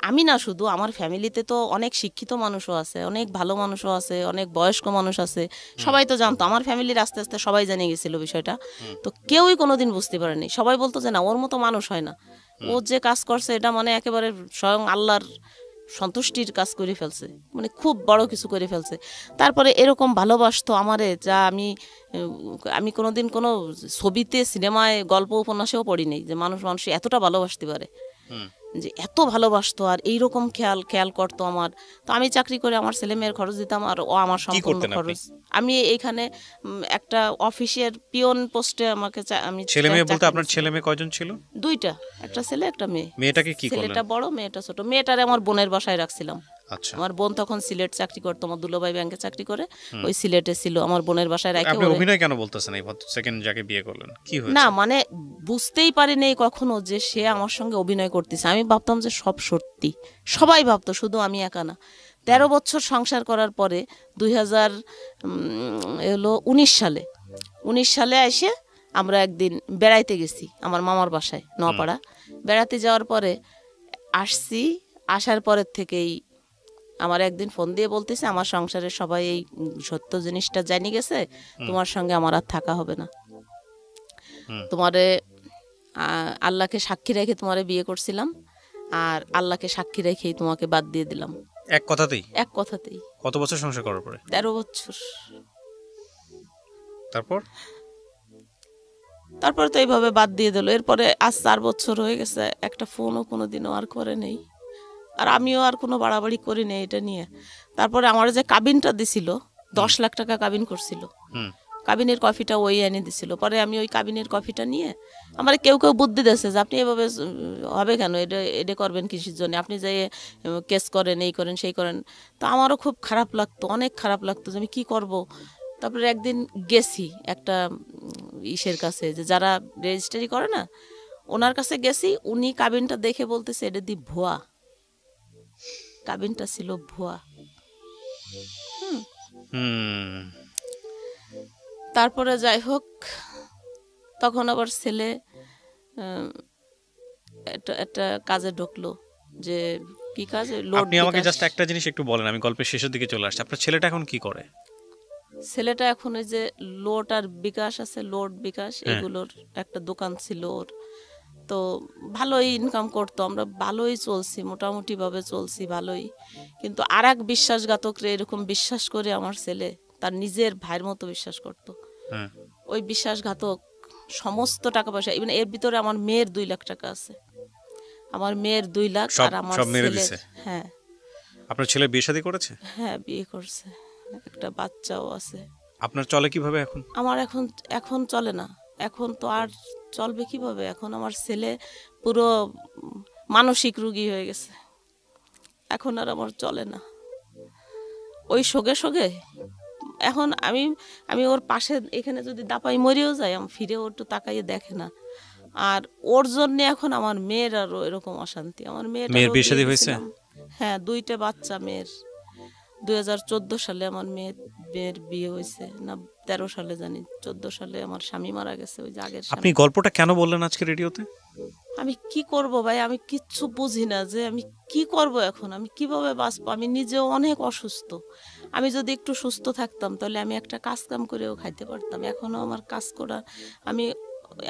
আমি না শুধু, আমার ফ্যামিলিতে তো অনেক শিক্ষিত মানুষও আছে, অনেক ভালো মানুষও আছে, অনেক বয়স্ক মানুষ আছে, সবাই তো জানতো। আমার ফ্যামিলির আস্তে আস্তে সবাই জেনে গেছিল বিষয়টা। তো কেউই কোনোদিন বুঝতে পারেনি। সবাই বলতো যে না, ওর মতো মানুষ হয় না, ও যে কাজ করছে এটা মানে একেবারে স্বয়ং আল্লাহর সন্তুষ্টির কাজ করে ফেলছে, মানে খুব বড় কিছু করে ফেলছে। তারপরে এরকম ভালোবাসতো আমারে, যা আমি কোনোদিন কোনো ছবিতে, সিনেমায়, গল্প, উপন্যাসেও পড়ি নেই যে মানুষ এতটা ভালোবাসতে পারে, যে এত ভালোবাসতো আর এইরকম খেয়াল করতো আমার। তো আমি চাকরি করে আমার ছেলে মেয়ের খরচ দিতাম, আর ও আমার সম্পূর্ণ করতেন আপনি? খরচ। আমি এইখানে একটা অফিসের পিয়ন পোস্টে আমাকে আমি ছেলে মেয়ে বলতে চাকরি আপনার দিয়েছি। ছেলে মেয়ে কয়জন ছিল? 2টা, একটা ছেলে একটা মেয়ে। মেয়েটাকে কি করলেন? ছেলেটা বড়, মেয়েটা ছোট। মেয়েটারে আমার বোনের বাসায় রাখছিলাম। আচ্ছা, আমার বোন তখন সিলেট চাকরি করতো, আমার দুলাভাই ব্যাংকে চাকরি করে, ওই সিলেটে ছিল, আমার বোনের বাসায় রাখে। আপনি অভিনয় কেন বলতেছেন এই সেকেন্ড যাকে বিয়ে করলেন? কি হয়েছে? না মানে বুঝতেই পারিনি কখনো যে সে আমার সঙ্গে অভিনয় করতেছে। আমি ভাবতাম যে সব সত্যি, সবাই ভাবতো, শুধু আমি একা না। 13 বছর সংসার করার পরে 2019 সালে এসে আমরা একদিন বেড়াইতে গেছি আমার মামার বাসায় নোয়াপাড়া। বেড়াতে যাওয়ার পরে আসার পরের থেকেই আমার একদিন ফোন দিয়ে বলতেছে আমার সংসারের সবাই এই সত্য জিনিসটা জানি গেছে, তোমার সঙ্গে আমার আর থাকা হবে না। তোমারে আল্লাহকে সাক্ষী রেখে তোমারে বিয়ে করছিলাম, আর আল্লাহকে সাক্ষী রেখেই তোমাকে বাদ দিয়ে দিলাম। এক কথাতেই? এক কথাতেই। কত বছর সংসার করার পরে? 13 বছর। তারপর তো এইভাবে বাদ দিয়ে দিল। এরপরে আজ 4 বছর হয়ে গেছে, একটা ফোনও কোনোদিনও আর করে নেই, আর আমিও আর কোনো বাড়াবাড়ি করি নেই এটা নিয়ে। তারপরে আমার যে কাবিনটা দিছিল, 10 লাখ টাকা কাবিন করছিল, কাবিনের কফিটা ওই এনে দিছিল। পরে আমি ওই কাবিনের কফিটা নিয়ে, আমার কেউ বুদ্ধি দিয়েছে যে আপনি এভাবে হবে কেন, এটা করবেন কিসের জন্য, আপনি যে কেস করেন, এই করেন, সেই করেন। তো আমারও খুব খারাপ লাগতো, অনেক খারাপ লাগতো যে আমি কী করব। তারপরে একদিন গেছি একটা ইসের কাছে, যে যারা রেজিস্ট্রি করে না, ওনার কাছে গেছি। উনি কাবিনটা দেখে বলতেছে এটা দি ভুয়া, কাবিনটা ছিল ভুয়া। তারপরে যাই হোক, তখন আবার ছেলে একটা কাজে ঢুকলো, যে কি কাজে, লোড। আপনি আমাকে জাস্ট একটা জিনিস একটু বলেন, আমি গল্পের শেষের দিকে চলে আসছি। আপনার ছেলেটা এখন কি করে? ছেলেটা এখন ওই যে লোড আর বিকাশ আছে, লোড বিকাশ এগুলোর একটা দোকান ছিল ওর। তো ভালোই ইনকাম করতো, আমরা ভালোই চলছি, মোটামুটি ভাবে চলছি ভালোই। কিন্তু আর এক বিশ্বাসঘাতকরে এরকম বিশ্বাস করে আমার ছেলে তার নিজের ভাইয়ের মতো বিশ্বাস করতো। ওই বিশ্বাসঘাতক সমস্ত টাকা পয়সা, ইভেন এর ভিতরে আমার মেয়ের 2 লাখ টাকা আছে, আমার মেয়ের 2 লাখ, আর আমার ছেলে। হ্যাঁ। আপনার ছেলে বিয়ে শাদী করেছে? হ্যাঁ, বিয়ে করছে, একটা বাচ্চাও আছে। আপনার চলে কিভাবে এখন? আমার এখন চলে না, এখন তো আর চলবে কিভাবে। এখন আমার ছেলে পুরো মানসিক রোগী হয়ে গেছে, এখন আর আমার চলে না। ওই শোকে এখন আমি ওর পাশে এখানে যদি দাপাই মরেও যাই, আমি ফিরে ওর একটু তাকাইয়ে দেখে না। আর ওর জন্য এখন আমার মেয়ের আরো এরকম অশান্তি। আমার মেয়ের বিয়ে শাদী হয়েছে? হ্যাঁ, 2টা বাচ্চা মেয়ের। 2014 সালে আমার মেয়ের বিয়ে হয়েছে, না 13 সালে জানি, 14 সালে আমার স্বামী মারা গেছে, ওই যে আগের স্বামী। আপনি গল্পটা কেন বললেন আজকে রেডিওতে? আমি কি করব ভাই, আমি কিচ্ছু বুঝি না যে আমি কি করব এখন, আমি কিভাবে বাঁচবো। আমি নিজেও অনেক অসুস্থ, আমি যদি একটু সুস্থ থাকতাম তাহলে আমি একটা কাজ কাম করেও খাইতে পারতাম। এখনো আমার কাজ করা, আমি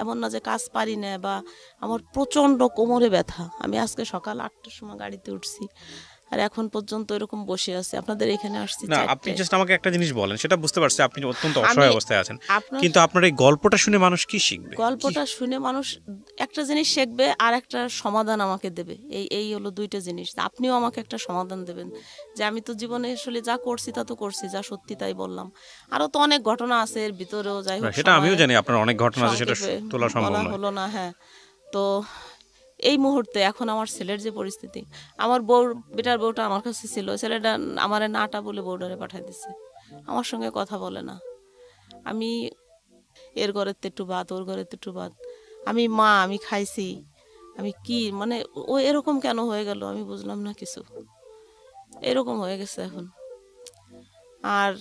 এমন না যে কাজ পারি না, বা আমার প্রচণ্ড কোমরে ব্যথা। আমি আজকে সকাল 8টার সময় গাড়িতে উঠছি, আর এখন পর্যন্ত এরকম বসে আছে, আপনাদের এখানে আসছি না, আপনি 4টায়। জাস্ট আমাকে একটা জিনিস বলেন, সেটা বুঝতে পারছি আপনি অত্যন্ত অসহায় অবস্থায় আছেন, আপনার কিন্তু আপনার এই গল্পটা শুনে মানুষ কি শিখবে? গল্পটা শুনে মানুষ একটা জিনিস শিখবে আর একটা সমাধান আমাকে দেবে, এই হলো দুইটা জিনিস। আপনিও আমাকে একটা সমাধান দেবেন যে আমি তো জীবনে আসলে যা করছি তা তো করছি, যা সত্যি তাই বললাম। আরো তো অনেক ঘটনা আছে এর ভিতরেও, যাই হোক সেটা আমিও সময় জানি, আপনার অনেক ঘটনা আছে, সেটা সংক্ষেপে তোলা সম্ভব বলা নয়। হলো না। হ্যাঁ, তো এই মুহূর্তে এখন আমার ছেলের যে পরিস্থিতি, আমার বউর বেটার বউটা আমার কাছে ছিল, ছেলেটা আমারে নাটা বলে বউডারে পাঠাই দিচ্ছে, আমার সঙ্গে কথা বলে না। আমি এর ঘরের তো একটু বাদ, ওর ঘরের তো একটু বাদ, আমি মা, আমি খাইছি, আমি কি মানে ও এরকম কেন হয়ে গেল আমি বুঝলাম না কিছু, এরকম হয়ে গেছে এখন। আর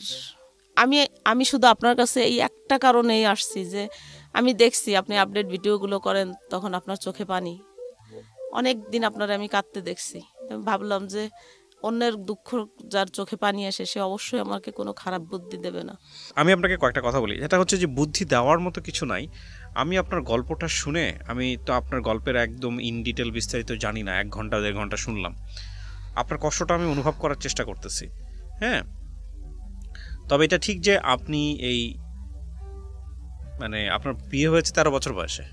আমি আমি শুধু আপনার কাছে এই একটা কারণেই আসছি যে আমি দেখছি আপনি আপডেট ভিডিওগুলো করেন, তখন আপনার চোখে পানি, অনেক দিন আপনারা আমি কাঁদতে দেখছি। আমি ভাবলাম যে অন্যের দুঃখ যার চোখে পানি আসে সে অবশ্যই আমাকে কোনো খারাপ বুদ্ধি দেবে না। আমি আপনাকে কয়েকটা কথা বলি, এটা হচ্ছে যে বুদ্ধি দেওয়ার মতো কিছু নাই। আমি আপনার গল্পটা শুনে, আমি তো আপনার গল্পের একদম ইন ডিটেল বিস্তারিত জানি না, 1 ঘন্টা 1.5 ঘন্টা শুনলাম, আপনার কষ্টটা আমি অনুভব করার চেষ্টা করতেছি। হ্যাঁ, তবে এটা ঠিক যে আপনি এই মানে আপনার বিয়ে হয়েছে 13 বছর বয়সে,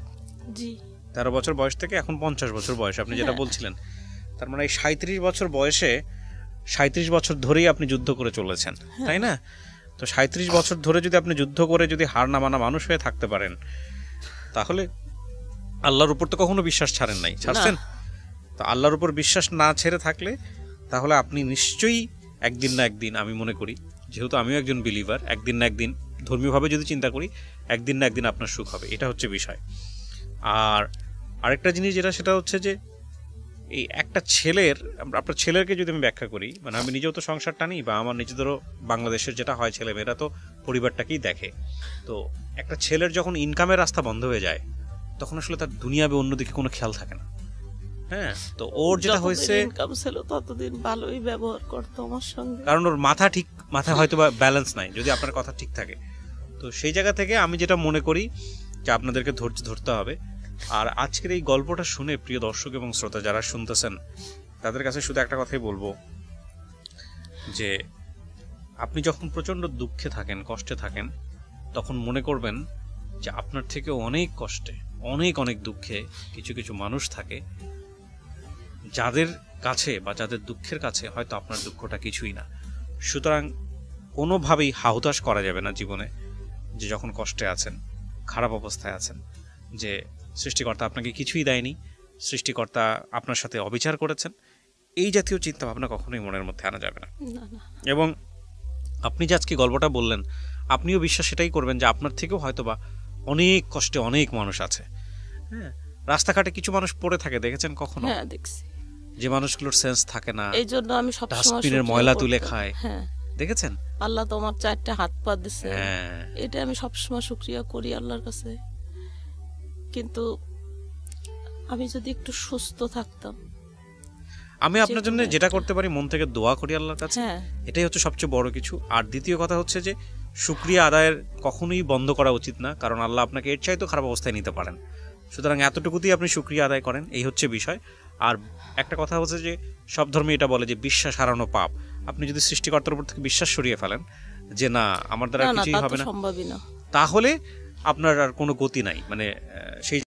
জি 13 বছর বয়স থেকে এখন 50 বছর বয়সে আপনি যেটা বলছিলেন, তার মানে এই 37 বছর বয়সে 37 বছর ধরেই আপনি যুদ্ধ করে চলেছেন, তাই না? তো 37 বছর ধরে যদি আপনি যুদ্ধ করে যদি হার না মানা মানুষ হয়ে থাকতে পারেন, তাহলে আল্লাহর উপর তো কখনো বিশ্বাস ছাড়েন নাই, ছাড়ছেন? তো আল্লাহর উপর বিশ্বাস না ছেড়ে থাকলে তাহলে আপনি নিশ্চয়ই একদিন না একদিন, আমি মনে করি, যেহেতু আমিও একজন বিলিভার, একদিন না একদিন ধর্মীয়ভাবে যদি চিন্তা করি, একদিন না একদিন আপনার সুখ হবে, এটা হচ্ছে বিষয়। আর আরেকটা জিনিস যেটা, সেটা হচ্ছে যে এই একটা ছেলের, আপনার ছেলেকে যদি আমি ব্যাখ্যা করি, মানে আমি নিজেও তো সংসার টানি, বা আমার নিজেদেরও বাংলাদেশের যেটা হয়, ছেলেমেয়েরা তো পরিবারটাকেই দেখে। তো একটা ছেলের যখন ইনকামের রাস্তা বন্ধ হয়ে যায়, তখন আসলে তার দুনিয়াবে অন্যদিকে কোনো খেয়াল থাকে না। হ্যাঁ, তো ওর যেটা হয়েছে, ইনকাম ছিল ততদিন ভালোই ব্যবহার করতো আমার সঙ্গে, কারণ ওর মাথা হয়তো বা ব্যালেন্স নাই, যদি আপনার কথা ঠিক থাকে। তো সেই জায়গা থেকে আমি যেটা মনে করি যে আপনাদেরকে ধৈর্য ধরতে হবে। আর আজকের এই গল্পটা শুনে প্রিয় দর্শক এবং শ্রোতা যারা শুনতেছেন, তাদের কাছে শুধু একটা কথাই বলবো যে আপনি যখন প্রচণ্ড দুঃখে থাকেন, কষ্টে থাকেন, তখন মনে করবেন যে আপনার থেকে অনেক কষ্টে, অনেক অনেক দুঃখে কিছু কিছু মানুষ থাকে, যাদের কাছে বা যাদের দুঃখের কাছে হয়তো আপনার দুঃখটা কিছুই না। সুতরাং কোনোভাবেই হাহুতাশ করা যাবে না জীবনে, যে যখন কষ্টে আছেন, খারাপ অবস্থায় আছেন, যে সৃষ্টিকর্তা আপনাকে কিছুই দেয়নি, সৃষ্টিকর্তা আপনার সাথে অবিচার করেছেন, এই জাতীয় চিন্তা ভাবনা কখনোই মনের মধ্যে আনা যাবে না। এবং আপনি যে আজকে গল্পটা বললেন, আপনিও বিশ্বাস সেটাই করবেন যে আপনার থেকেও হয়তোবা অনেক কষ্টে অনেক মানুষ আছে। হ্যাঁ, রাস্তাঘাটে কিছু মানুষ পড়ে থাকে, দেখেছেন কখনো? হ্যাঁ দেখছি, যে মানুষগুলোর সেন্স থাকে না, এই জন্য আমি সবসময় ডাস্টবিনের ময়লা তুলে খায়, হ্যাঁ, দেখেছেন? আল্লাহ তো আমার 4টা হাত পা দিছে, হ্যাঁ, এটা আমি সবসময় শুকরিয়া করি আল্লাহর কাছে। কিন্তু আমি যদি একটু সুস্থ থাকতাম, আমি আপনার জন্য যেটা করতে পারি মন থেকে দোয়া করি আল্লাহর কাছে, হ্যাঁ এটাই হচ্ছে সবচেয়ে বড় কিছু। আর দ্বিতীয় কথা হচ্ছে যে শুকরিয়া আদায়ের কখনোই বন্ধ করা উচিত না, কারণ আল্লাহ আপনাকে এর চাইতেও খারাপ অবস্থায় নিতে পারেন। সুতরাং এতটুকুতেই আপনি শুকরিয়া আদায় করেন, এই হচ্ছে বিষয়। আর একটা কথা হচ্ছে যে সব ধর্মে এটা বলে যে বিশ্বাস হারানো পাপ। আপনি যদি সৃষ্টিকর্তার উপর থেকে বিশ্বাস সরিয়ে ফেলেন যে না আমার দ্বারা না, কিছুই তা তো হবে না, সম্ভবই না, তাহলে আপনার আর কোনো গতি নাই, মানে সেই